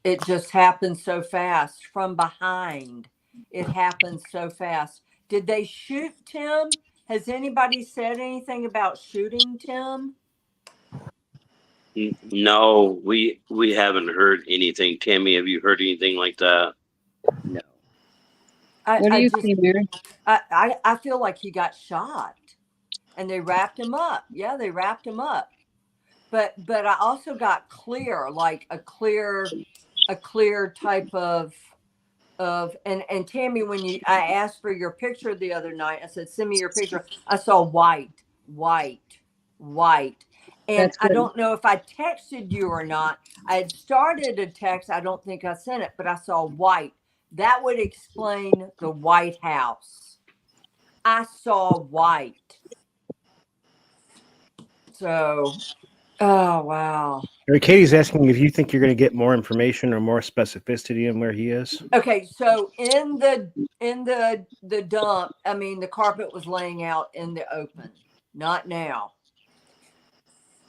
it just happened so fast from behind. It happened so fast. Did they shoot Tim? Has anybody said anything about shooting Tim? No, we haven't heard anything. Tammy, have you heard anything like that? No. What do you think, Mary? I feel like he got shot, and they wrapped him up. Yeah, they wrapped him up. But I also got clear, like a clear type of and Tammy, when I asked for your picture the other night, I said, send me your picture. I saw white. And I don't know if I texted you or not. I had started a text. I don't think I sent it, but I saw white. That would explain the White House. I saw white. So, oh, wow. Katie's asking if you think you're going to get more information or more specificity on where he is. Okay, so in the dump, I mean, the carpet was laying out in the open, not now.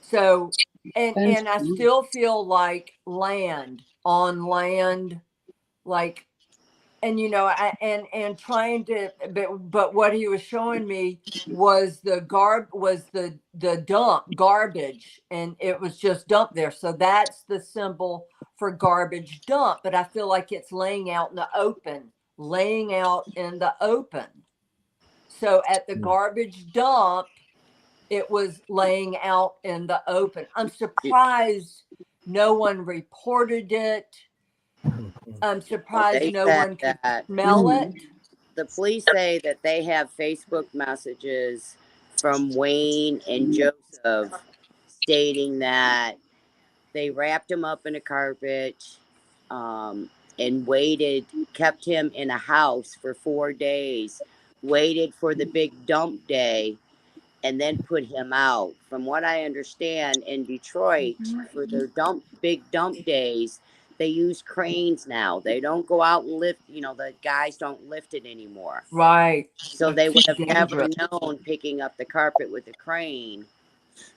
So, and I still feel like on land, like, and and trying to, but what he was showing me was the dump garbage, and it was just dumped there. So that's the symbol for garbage dump. But I feel like it's laying out in the open. So at the garbage dump, it was laying out in the open. I'm surprised no one reported it. I'm surprised no one could smell it. The police say that they have Facebook messages from Wayne and Joseph stating that they wrapped him up in a carpet and kept him in a house for 4 days, waited for the big dump day, and then put him out. From what I understand, in Detroit, for their big dump days, they use cranes now. They don't go out and lift, the guys don't lift it anymore. Right. So they would have never known, picking up the carpet with a crane,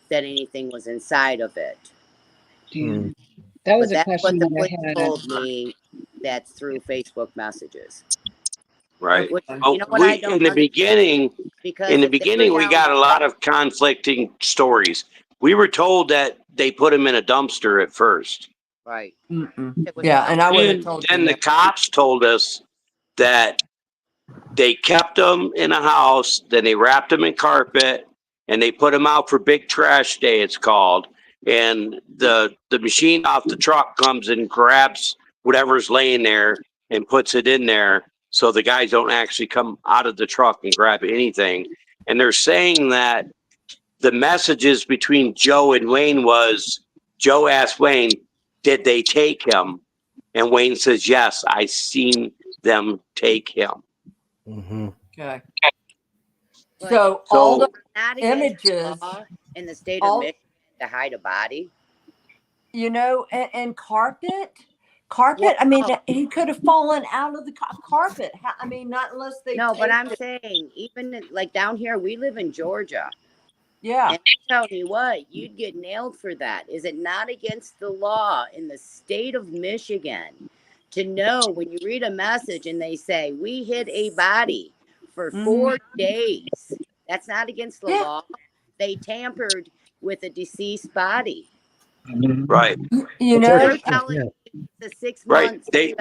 that anything was inside of it. That was a question what the that police I had. told me. That's through Facebook messages. Right. Which, Oh, you know what I don't in the beginning, because in the if they were beginning, we down got there- a lot of conflicting stories. We were told that they put him in a dumpster at first. right. Mm-mm. It was Yeah, and I would have And told you then the that. cops told us that they kept him in a house, then they wrapped him in carpet, and they put him out for big trash day, it's called. And the machine off the truck comes and grabs whatever's laying there and puts it in there, so the guys don't actually come out of the truck and grab anything. And they're saying that the messages between Joe and Wayne was, Joe asked Wayne, did they take him? And Wayne says, yes, I seen them take him. Mm-hmm. Okay. But So all the not against the images, law in the state all- of Michigan to hide a body. you know, and carpet. I mean, he could have fallen out of the carpet. I mean, not unless they. No, but taped I'm it. saying, even like down here, we live in Georgia. Yeah. And I'm telling you what, you'd get nailed for that. Is it not against the law in the state of Michigan to know when you read a message and they say, we hid a body for 4 days? That's not against the law. They tampered with a deceased body. Right. You They're know, telling you the 6 Right. months. They,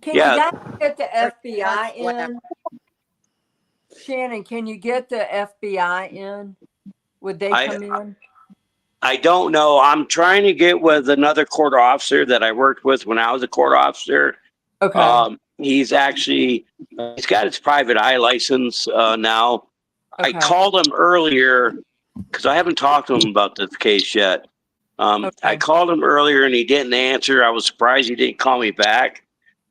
can Yeah. you guys get the FBI whatever. in? Shannon, can you get the FBI in? Would they come in? I don't know. I'm trying to get with another court officer that I worked with when I was a court officer. Okay. He's actually, he's got his private eye license now. Okay. I called him earlier because I haven't talked to him about this case yet. I Okay. called him earlier and he didn't answer. I was surprised he didn't call me back.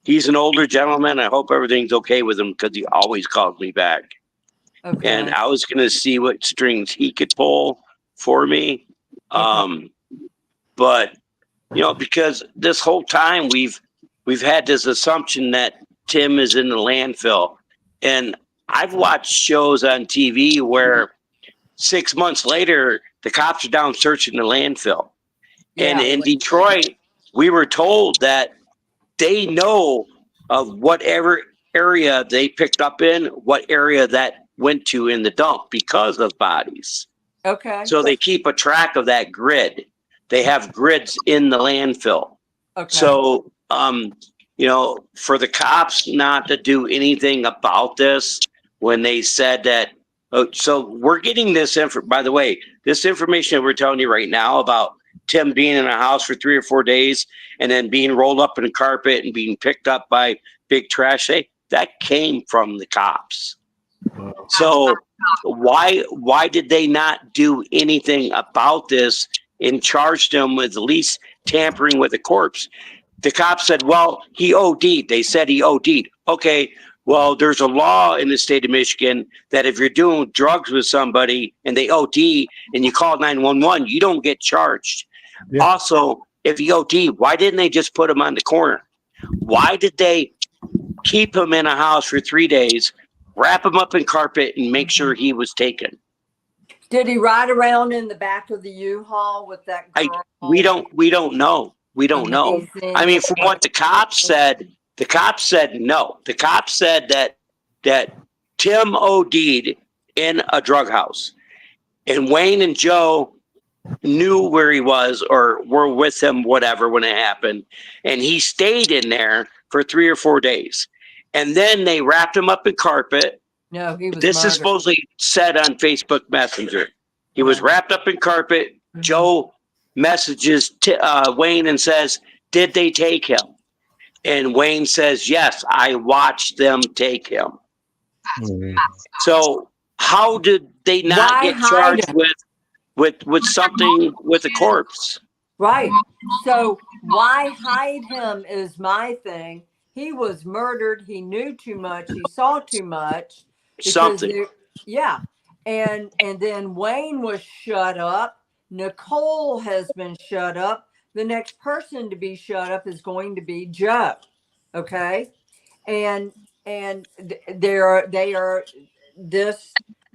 He's an older gentleman. I hope everything's okay with him because he always calls me back. Okay. And I was going to see what strings he could pull for me. But you know, because this whole time we've had this assumption that Tim is in the landfill, and I've watched shows on TV where 6 months later the cops are down searching the landfill. And in Detroit, we were told that they know of whatever area they picked up in, what area that went to in the dump because of bodies. Okay. So they keep a track of that grid. They have grids in the landfill. Okay. So, you know, for the cops not to do anything about this when they said that, so we're getting this by the way, this information that we're telling you right now about Tim being in a house for 3 or 4 days and then being rolled up in a carpet and being picked up by big trash, that came from the cops. So why did they not do anything about this and charged him with at least tampering with a corpse? The cops said, well, he OD'd. They said he OD'd. Okay, well, there's a law in the state of Michigan that if you're doing drugs with somebody and they OD and you call 911, you don't get charged. Yeah. Also, if he OD'd, why didn't they just put him on the corner? Why did they keep him in a house for 3 days, wrap him up in carpet, and make sure he was taken? Did he ride around in the back of the U-Haul with that girl? We don't know. We don't know. I mean, from what the cops said no. The cops said that Tim OD'd in a drug house, and Wayne and Joe knew where he was or were with him, whatever, when it happened, and he stayed in there for 3 or 4 days, and then they wrapped him up in carpet. No, he was. This murdered. is supposedly said on Facebook Messenger. He was wrapped up in carpet. Mm-hmm. Joe messages Wayne and says, did they take him? And Wayne says, yes, I watched them take him. Mm-hmm. So how did they not get charged with something with a corpse? Right. So why hide him is my thing. He was murdered. He knew too much. He saw too much. Something. Yeah. And then Wayne was shut up. Nicole has been shut up. The next person to be shut up is going to be Joe. Okay. And they are this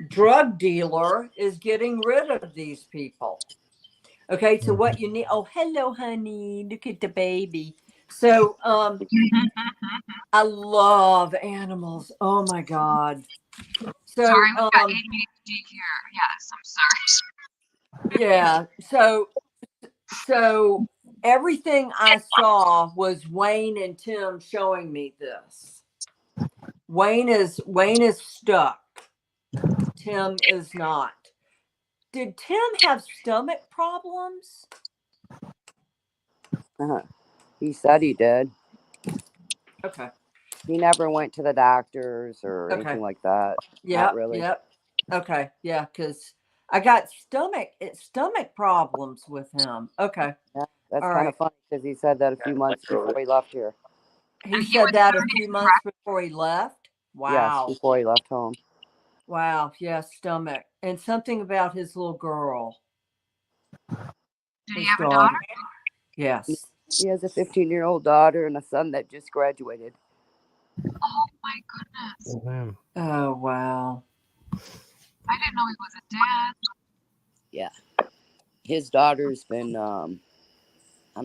drug dealer is getting rid of these people. Okay. So what you need, oh, hello, honey. Look at the baby. So I love animals. Oh my God. So, Sorry, we got ADHD here. Yes, I'm sorry. yeah. So everything I saw was Wayne and Tim showing me this. Wayne is stuck. Tim is not. Did Tim have stomach problems? He said he did. Okay. He never went to the doctors or Okay. anything like that. Yep. Not really. Yep. Okay. Yeah, because I got stomach problems with him. Okay. Yeah, that's All kind right. of funny because he said that a few months before he left here. He And he said was that a 30 few months before he left. Yes, Wow. before he left home. Wow. Yeah, stomach. And something about his little girl. Did he His have a daughter. daughter? Yes. He has a 15-year-old daughter and a son that just graduated. Oh my goodness. Damn. Oh wow. I didn't know he was a dad. Yeah. His daughter's been, I'm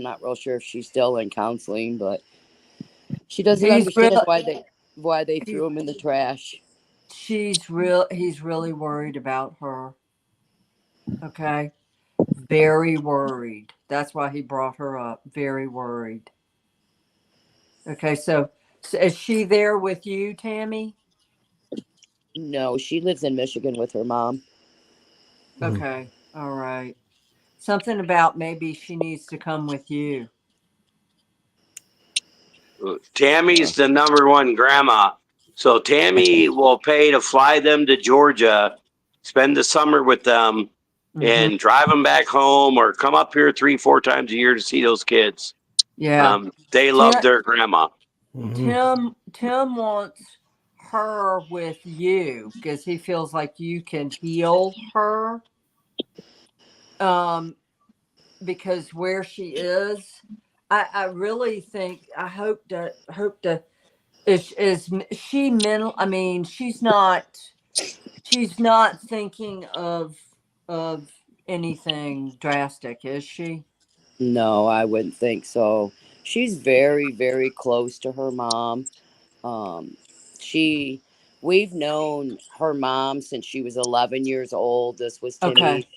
not real sure if she's still in counseling, but she doesn't understand why they threw him in the trash. He's really worried about her. Okay. Very worried. That's why he brought her up. Very worried. Okay, so is she there with you, Tammy? No, she lives in Michigan with her mom. Okay. All right. Something about maybe she needs to come with you. Tammy's the number one grandma. So Tammy will pay to fly them to Georgia, spend the summer with them, and drive them back home or come up here 3-4 times a year to see those kids. Yeah. They love their grandma. Tim wants her with you because he feels like you can heal her. Because where she is, I really think I hope to is she mental? I mean, she's not thinking of anything drastic, is she? No, I wouldn't think so. She's very, very close to her mom. Um, we've known her mom since she was 11 years old. This was Timmy, Okay.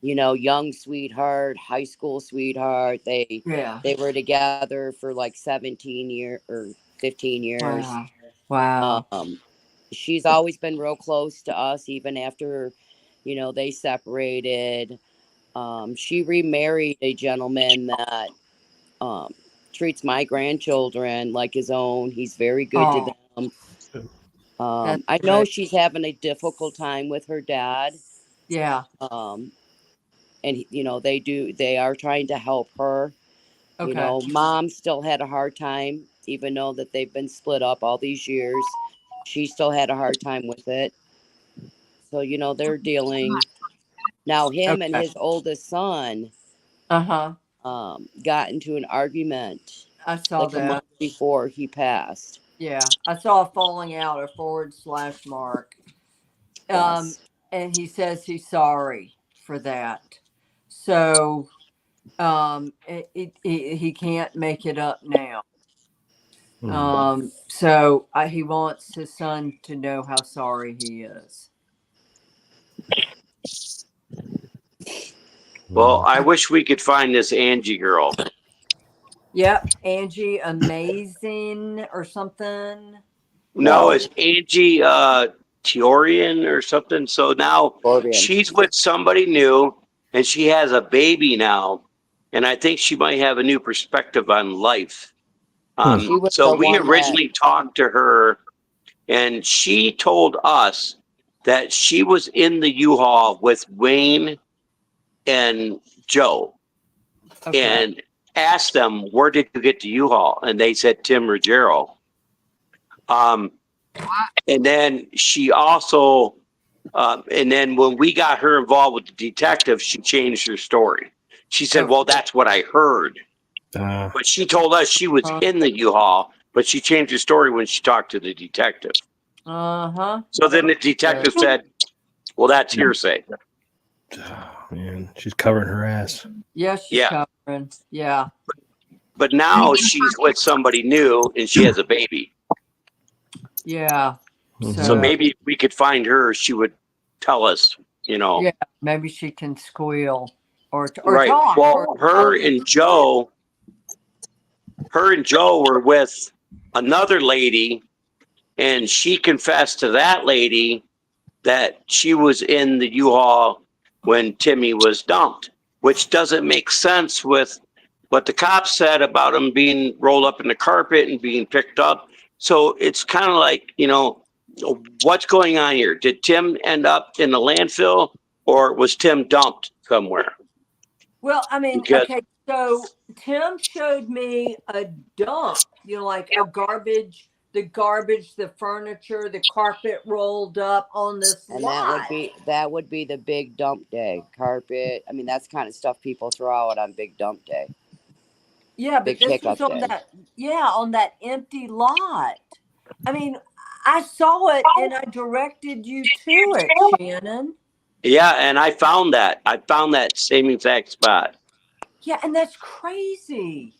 Young sweetheart, high school sweetheart. They were together for like 17 years or 15 years. Wow. She's always been real close to us, even after, they separated. She remarried a gentleman that treats my grandchildren like his own. He's very good to them. I know she's having a difficult time with her dad. Yeah. And they are trying to help her. Okay. Mom still had a hard time, even though that they've been split up all these years. She still had a hard time with it. So, they're dealing. Now, him and his oldest son got into an argument. I saw like that a month before he passed. Yeah, I saw a falling out, a / mark. Yes. And he says he's sorry for that. So he can't make it up now. So he wants his son to know how sorry he is. Well, I wish we could find this Angie girl. Yep, Angie Amazing or something. No, it's Angie Teorian or something. So now she's with somebody new and she has a baby now. And I think she might have a new perspective on life. So we originally talked to her and she told us that she was in the U-Haul with Wayne and Joe and asked them, where did you get the U-Haul? And they said, Tim Reggario. And then she also, and then when we got her involved with the detective, she changed her story. She said, well, that's what I heard. But she told us she was in the U-Haul, but she changed her story when she talked to the detective. So then the detective said, well, that's hearsay. Oh, man, she's covering her ass. Yeah, she's covering. Yeah. But now she's with somebody new and she has a baby. Yeah. So maybe if we could find her, she would tell us, Yeah, maybe she can squeal or Right. talk. Well, her and Joe were with another lady, and she confessed to that lady that she was in the U-Haul when Timmy was dumped, which doesn't make sense with what the cops said about him being rolled up in the carpet and being picked up. So it's kind of like, what's going on here? Did Tim end up in the landfill, or was Tim dumped somewhere? Well, I mean, Because- okay, so Tim showed me a dump, like a garbage, the furniture, the carpet rolled up on this And lot. that would be the big dump day. Carpet. I mean, that's kind of stuff people throw out on big dump day. Yeah, but Big this was pickup on day. on that empty lot. I mean, I saw it and I directed you to it, Shannon. Yeah, and I found that. I found that same exact spot. Yeah, and that's crazy.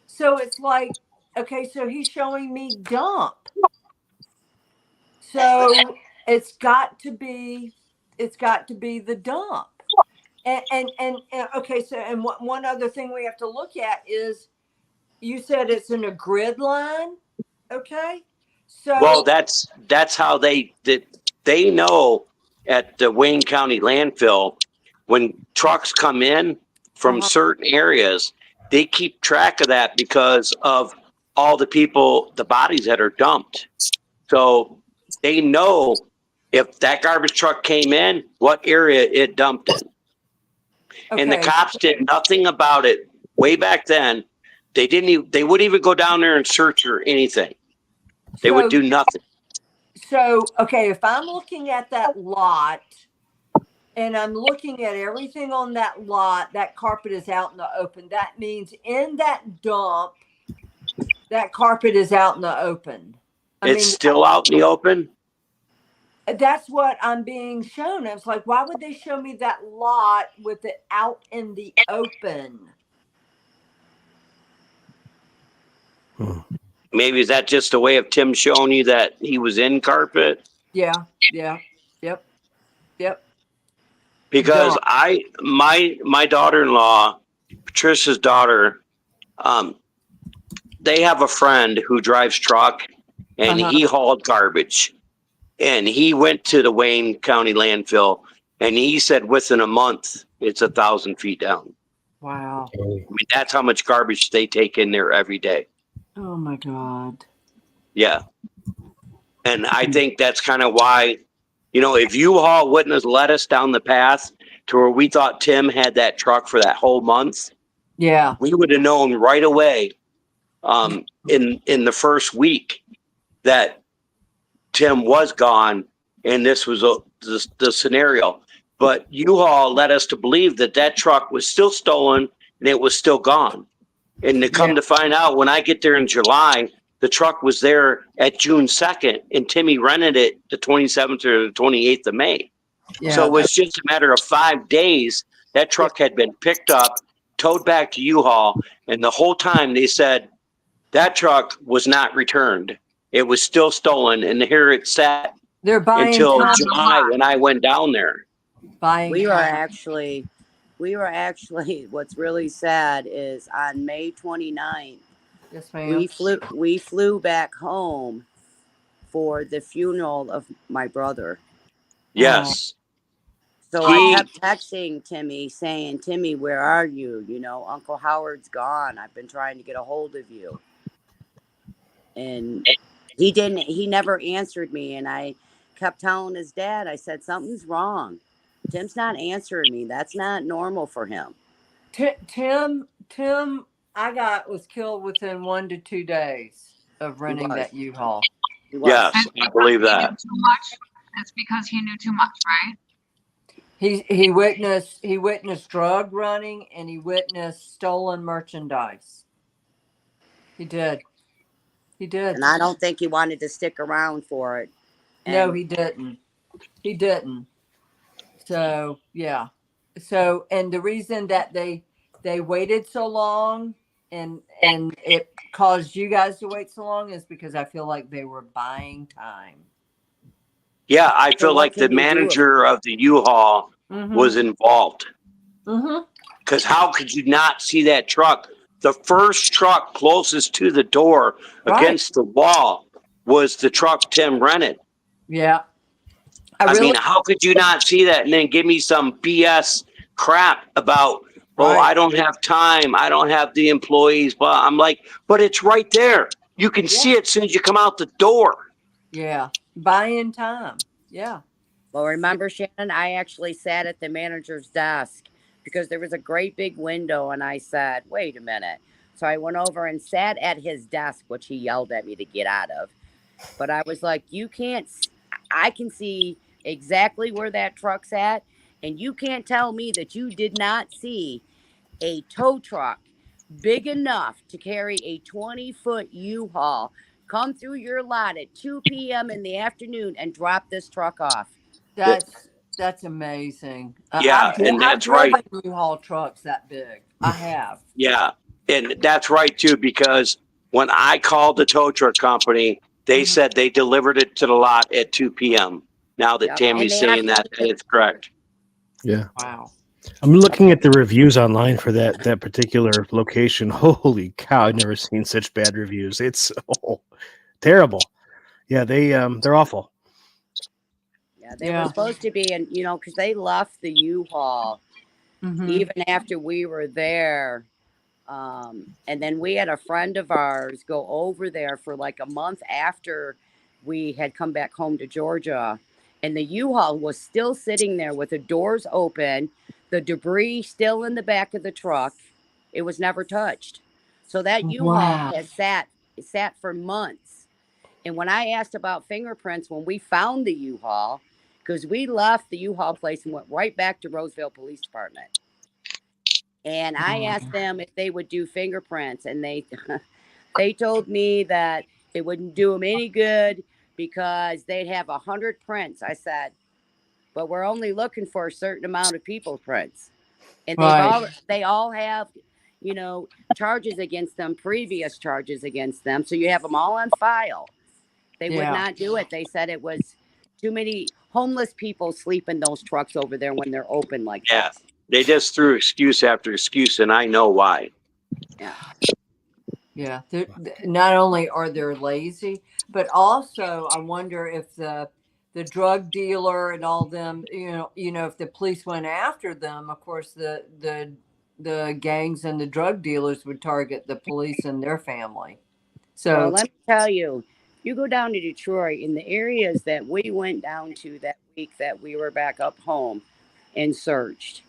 So it's like, okay, so he's showing me dump. So it's got to be the dump. And okay, so and one other thing we have to look at is you said it's in a grid line, okay? So Well, that's how they know at the Wayne County landfill, when trucks come in from certain areas, they keep track of that because of all the bodies that are dumped. So they know if that garbage truck came in, what area it dumped in. okay. And the cops did nothing about it way back then. They wouldn't even go down there and search or anything. They would do nothing. So, okay, if I'm looking at that lot and I'm looking at everything on that lot, that carpet is out in the open. That means in that dump, that carpet is out in the open. It's still out in the open? That's what I'm being shown. I was like, why would they show me that lot with it out in the open? Maybe is that just a way of Tim showing you that he was in carpet? Yeah. Yep. Because my daughter-in-law, Patricia's daughter, they have a friend who drives truck, and he hauled garbage. And he went to the Wayne County landfill, and he said within a month, it's 1,000 feet down. Wow. I mean, that's how much garbage they take in there every day. Oh my God. Yeah. And I think that's kind of why, if U-Haul wouldn't have led us down the path to where we thought Tim had that truck for that whole month, yeah, we would have known right away in the first week that Tim was gone, and this was the scenario. But U-Haul led us to believe that truck was still stolen and it was still gone. And to come to find out, when I get there in July, the truck was there at June 2nd, and Timmy rented it the 27th or the 28th of May. yeah. So it was just a matter of 5 days. That truck had been picked up, towed back to U-Haul, and the whole time they said that truck was not returned. It was still stolen, and here it sat They're buying until time. July when I went down there. Buying We were time. actually, what's really sad is on May 29th, Yes, ma'am. we flew back home for the funeral of my brother. Yes. So I kept texting Timmy saying, Timmy, where are you? Uncle Howard's gone. I've been trying to get a hold of you. And he never answered me. And I kept telling his dad, I said, something's wrong. Tim's not answering me. That's not normal for him. Tim, was killed within 1 to 2 days of renting that U-Haul. Yes, I believe that. It's because he knew too much, right? He witnessed drug running, and he witnessed stolen merchandise. He did. And I don't think he wanted to stick around for it. No, he didn't. So, yeah. So, and the reason that they waited so long and caused you guys to wait so long is because I feel like they were buying time. Yeah, I So feel what like the can you do? manager of the U-Haul was involved. Mm-hmm. Because how could you not see that truck? The first truck closest to the door against the wall was the truck Tim rented. Yeah. I mean, how could you not see that and then give me some BS crap about, oh, I don't have time. I don't have the employees. But I'm like, but it's right there. You can see it as soon as you come out the door. Yeah. Buying time. Yeah. Well, remember, Shannon, I actually sat at the manager's desk because there was a great big window, and I said, wait a minute. So I went over and sat at his desk, which he yelled at me to get out of. But I was like, you can't, I can see exactly where that truck's at, and you can't tell me that you did not see a tow truck big enough to carry a 20-foot U-Haul come through your lot at 2 p.m. in the afternoon and drop this truck off. That's amazing. Yeah, and I've that's right. driven U-Haul trucks that big. I have. Yeah, and that's right too, because when I called the tow truck company, they said they delivered it to the lot at 2 p.m. Now that Tammy's saying that, it's correct. Yeah. Wow. I'm looking at the reviews online for that particular location. Holy cow! I've never seen such bad reviews. It's terrible. Yeah, they're awful. Yeah, they were supposed to be, and because they left the U-Haul even after we were there. And then we had a friend of ours go over there for like a month after we had come back home to Georgia. And the U-Haul was still sitting there with the doors open, the debris still in the back of the truck. It was never touched. So that U-Haul has sat for months. And when I asked about fingerprints when we found the U-Haul, because we left the U-Haul place and went right back to Roseville Police Department. And I asked them if they would do fingerprints, and they they told me that it wouldn't do them any good because they'd have 100 prints. I said, but we're only looking for a certain amount of people's prints, and they all have, charges against them, previous charges against them. So you have them all on file. They would not do it. They said it was too many homeless people sleep in those trucks over there when they're open like that. They just threw excuse after excuse, and I know why. Yeah. Yeah. Not only are they lazy, but also I wonder if the drug dealer and all them, if the police went after them, of course the gangs and the drug dealers would target the police and their family. So well, let me tell you, you go down to Detroit, in the areas that we went down to that week that we were back up home and searched,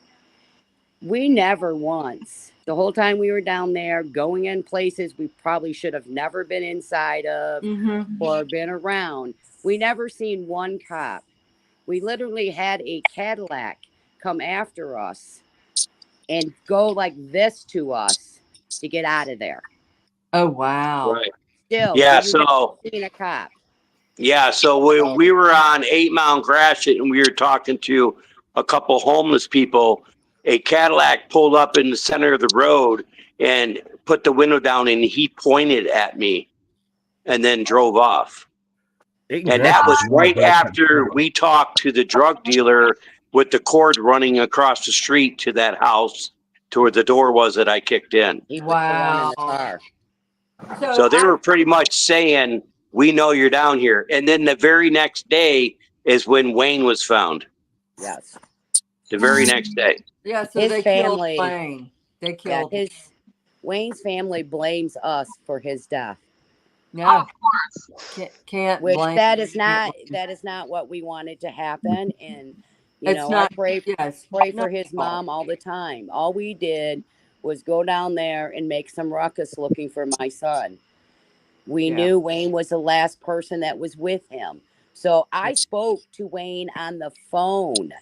we never once, the whole time we were down there, going in places we probably should have never been inside of or been around, we never seen one cop. We literally had a Cadillac come after us and go like this to us to get out of there. Oh, wow. Right. Still, Yeah, so you haven't seen a cop. Yeah, so we were on 8 Mile and Gratiot, and we were talking to a couple homeless people. A Cadillac pulled up in the center of the road and put the window down, and he pointed at me and then drove off. And that was right after we talked to the drug dealer with the cord running across the street to that house to where the door was that I kicked in. He was the one in the car. So they were pretty much saying, we know you're down here. And then the very next day is when Wayne was found. Yes. The very next day. Yeah, so his they family, killed Wayne. They killed Wayne's family blames us for his death. Yeah, of course. Can't Which blame that is not what we wanted to happen. And I pray for his mom all the time. All we did was go down there and make some ruckus looking for my son. We knew Wayne was the last person that was with him. So I spoke to Wayne on the phone.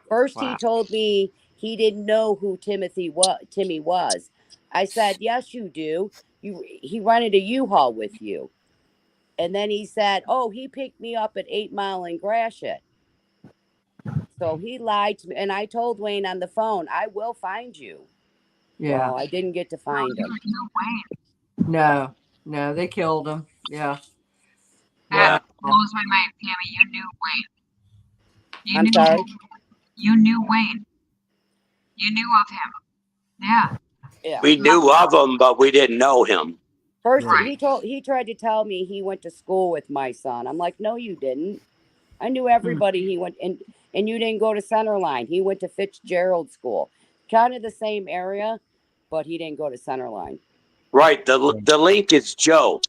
First, he told me he didn't know who Timmy was. I said, yes, you do. He rented a U-Haul with you. And then he said, oh, he picked me up at 8 Mile and Gratiot. So he lied to me. And I told Wayne on the phone, I will find you. Yeah. Well, I didn't get to find him. No, no, they killed him. Yeah. That Wow. blows my mind, Tammy. You knew Wayne. You I'm knew sorry. You knew Wayne. You knew of him. Yeah. Yeah. We knew of him, but we didn't know him. First, Right. he tried to tell me he went to school with my son. I'm like, no, you didn't. I knew everybody. He went and you didn't go to Centerline. He went to Fitzgerald School, kind of the same area, but he didn't go to Centerline. Right. The link is Joe.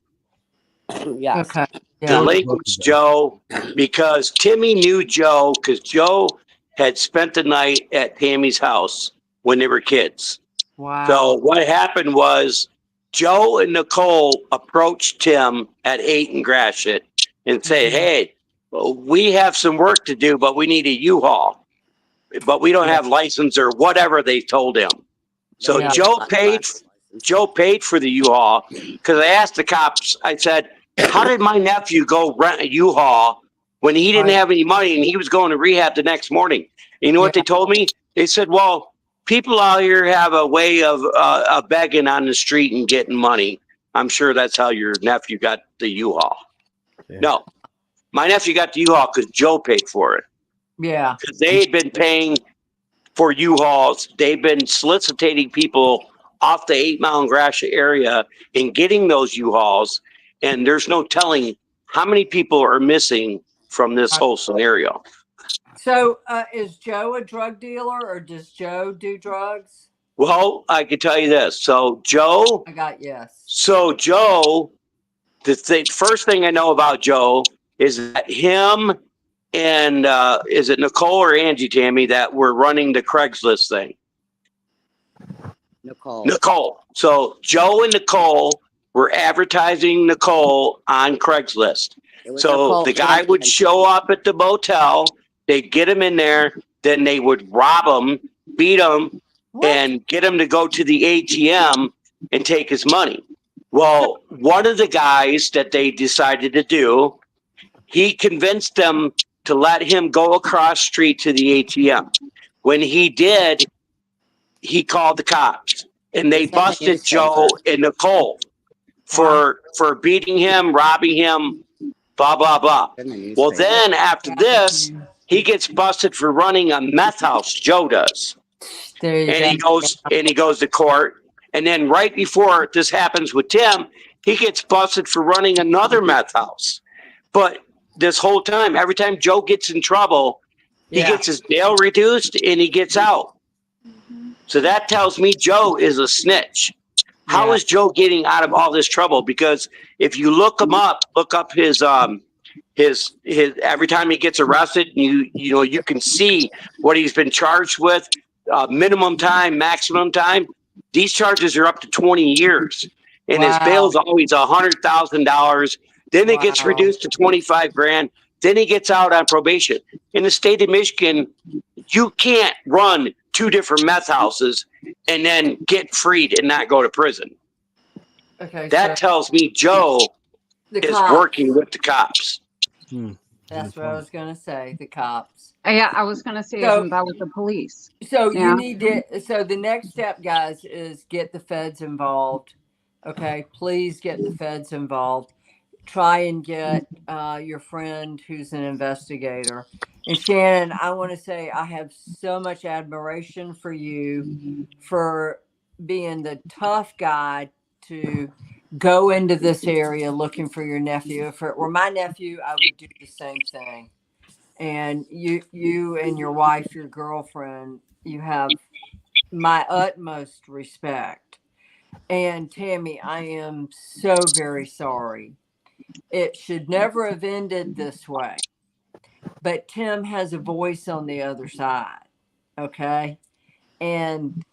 Yes. Okay. The Yeah. link was Joe because Timmy knew Joe because Joe had spent the night at Tammy's house when they were kids. Wow. So what happened was Joe and Nicole approached Tim at 8 in Gratiot and said, hey, well, we have some work to do, but we need a U-Haul. But we don't have license or whatever they told him. So Yeah. Joe paid for the U-Haul because I asked the cops, I said, how did my nephew go rent a U-Haul when he didn't have any money and he was going to rehab the next morning? You know what they told me? They said, well, people out here have a way of begging on the street and getting money. I'm sure that's how your nephew got the U-Haul. Yeah. No, my nephew got the U-Haul because Joe paid for it. Yeah. Because they had been paying for U-Hauls. They've been soliciting people off the 8 Mile and Gratiot area and getting those U-Hauls. And there's no telling how many people are missing from this whole scenario. So, is Joe a drug dealer or does Joe do drugs? Well, I can tell you this. So Joe, I got yes. the first thing I know about Joe is that him and is it Nicole or Angie, Tammy, that were running the Craigslist thing? Nicole. So Joe and Nicole were advertising Nicole on Craigslist. So the guy would show up at the motel, they'd get him in there, then they would rob him, beat him, and get him to go to the ATM and take his money. Well, one of the guys that they decided to do, he convinced them to let him go across street to the ATM. When he did, he called the cops and they busted Joe and Nicole for beating him, robbing him, blah, blah, blah. Well, then after this, he gets busted for running a meth house. Joe does. And he goes to court. And then right before this happens with Tim, he gets busted for running another meth house. But this whole time, every time Joe gets in trouble, he gets his bail reduced and he gets out. So that tells me Joe is a snitch. How is Joe getting out of all this trouble? Because if you look him up, look up his every time he gets arrested, you can see what he's been charged with, minimum time, maximum time. These charges are up to 20 years, and his bail's always $100,000. Then it gets reduced to 25 grand. Then he gets out on probation. In the state of Michigan, you can't run 2 different meth houses and then get freed and not go to prison. Okay, that tells me Joe is working with the cops. That's what I was going to say. The cops. Yeah, I was going to say isn't that with the police? So you need to. So the next step, guys, is get the feds involved. Okay, please get the feds involved. Try and get your friend who's an investigator. And Shannon, I want to say I have so much admiration for you for being the tough guy to go into this area looking for your nephew. If it were my nephew, I would do the same thing. And you and your wife, your girlfriend, you have my utmost respect. And Tammy, I am so very sorry. It should never have ended this way. But Tim has a voice on the other side. Okay? And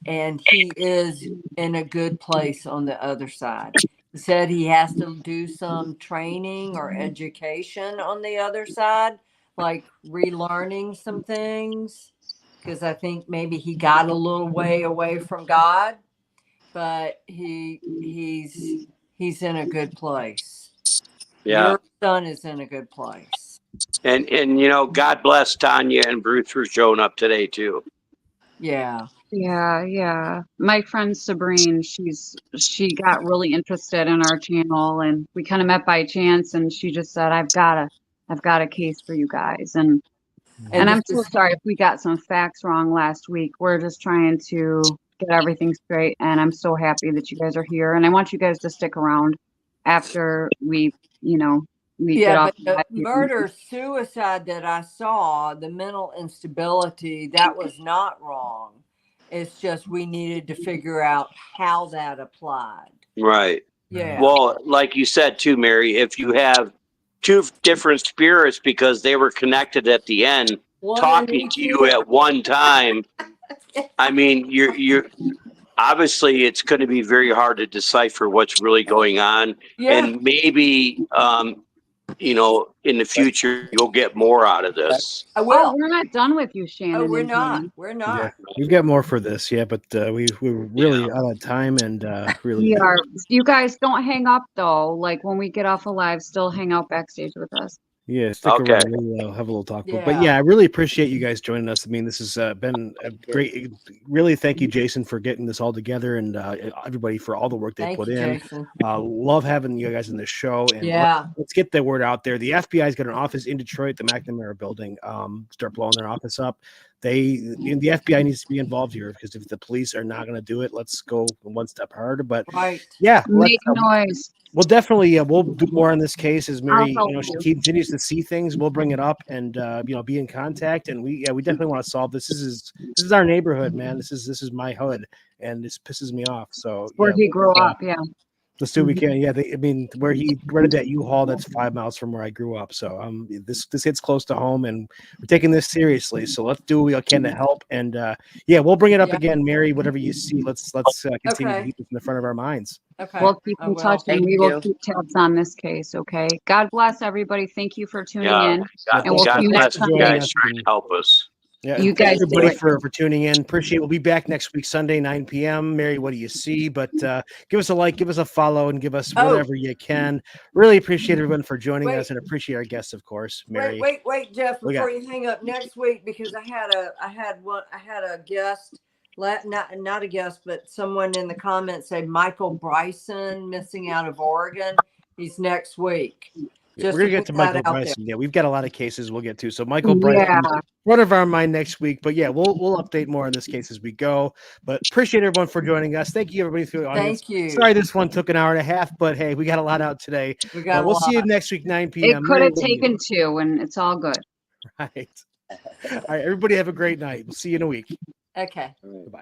he is in a good place on the other side. He said he has to do some training or education on the other side, like relearning some things, because I think maybe he got a little way away from God, but he's in a good place. Yeah. Your son is in a good place. And God bless Tanya and Bruce for showing up today too. Yeah. Yeah. My friend Sabrine, she got really interested in our channel, and we kind of met by chance, and she just said, I've got a case for you guys. And And I'm this so is sorry if we got some facts wrong last week. We're just trying to get everything straight, and I'm so happy that you guys are here. And I want you guys to stick around after we get yeah, off but the live here. murder suicide that I saw, the mental instability, that was not wrong. It's just we needed to figure out how that applied. Right. Yeah. Well, like you said too, Mary, if you have two different spirits because they were connected at the end, One talking in to each you ear. at one time, I mean, you're obviously it's going to be very hard to decipher what's really going on, Yeah. and maybe in the future you'll get more out of this. I Oh, will. we're not done with you, Shannon. Oh, we're and not. Jan. We're Yeah, not. we've got more for this, but we're really out of time, and really, We are. You guys don't hang up though. Like when we get off a live, still hang out backstage with us. yeah, stick Okay. around. We'll have a little talk. But Yeah. yeah, I really appreciate you guys joining us. I mean, this has been a great. Really, thank you, Jason, for getting this all together, and everybody for all the work they Thank put you, in. Jason. Love having you guys in the show, and Yeah. let's get the word out there. The FBI's got an office in Detroit, the McNamara building. Start blowing their office up. The FBI needs to be involved here, because if the police are not going to do it, let's go one step harder. But Right. yeah, Make noise. we'll definitely we'll do more on this case as Mary, help she you. continues to see things. We'll bring it up and be in contact. And we definitely want to solve this. This is our neighborhood, man. This is my hood, and this pisses me off. So Where yeah, he grew up. Yeah. let's do what we can. Yeah, where he rented that U-Haul, that's 5 miles from where I grew up. So this hits close to home, and we're taking this seriously. So let's do what we can to help. And we'll bring it up again, Mary. Whatever you see, let's continue to keep it in the front of our minds. Okay. We'll keep I in will. touch, and Thank we will you. keep tabs on this case. Okay. God bless everybody. Thank you for tuning Yeah. in. God, And we'll God see you bless next you time. guys trying to help us. Yeah, You and thank guys do everybody it. for tuning in. Appreciate it. We'll be back next week, Sunday, 9 p.m. Mary, what do you see? But give us a like, give us a follow, and give us whatever you can. Really appreciate everyone for joining us, and appreciate our guests, of course, Mary. Wait, Jeff, We before got- you hang up next week, because I had a guest, not a guest, but someone in the comments said Michael Bryson missing out of Oregon. He's next week. We're Just gonna to get put to that Michael out there. Bryson. Yeah, we've got a lot of cases we'll get to. So Michael Bryson, Yeah. one of our mind next week. But yeah, we'll update more on this case as we go. But appreciate everyone for joining us. Thank you, everybody, through the audience. Thank you. Sorry, this one took an hour and a half, but hey, we got a lot out today. We got a We'll lot. see you next week, 9 It p.m. could have Mary, what do you- taken 2, and it's all good. Right. All right, everybody have a great night. We'll see you in a week. Okay. Goodbye.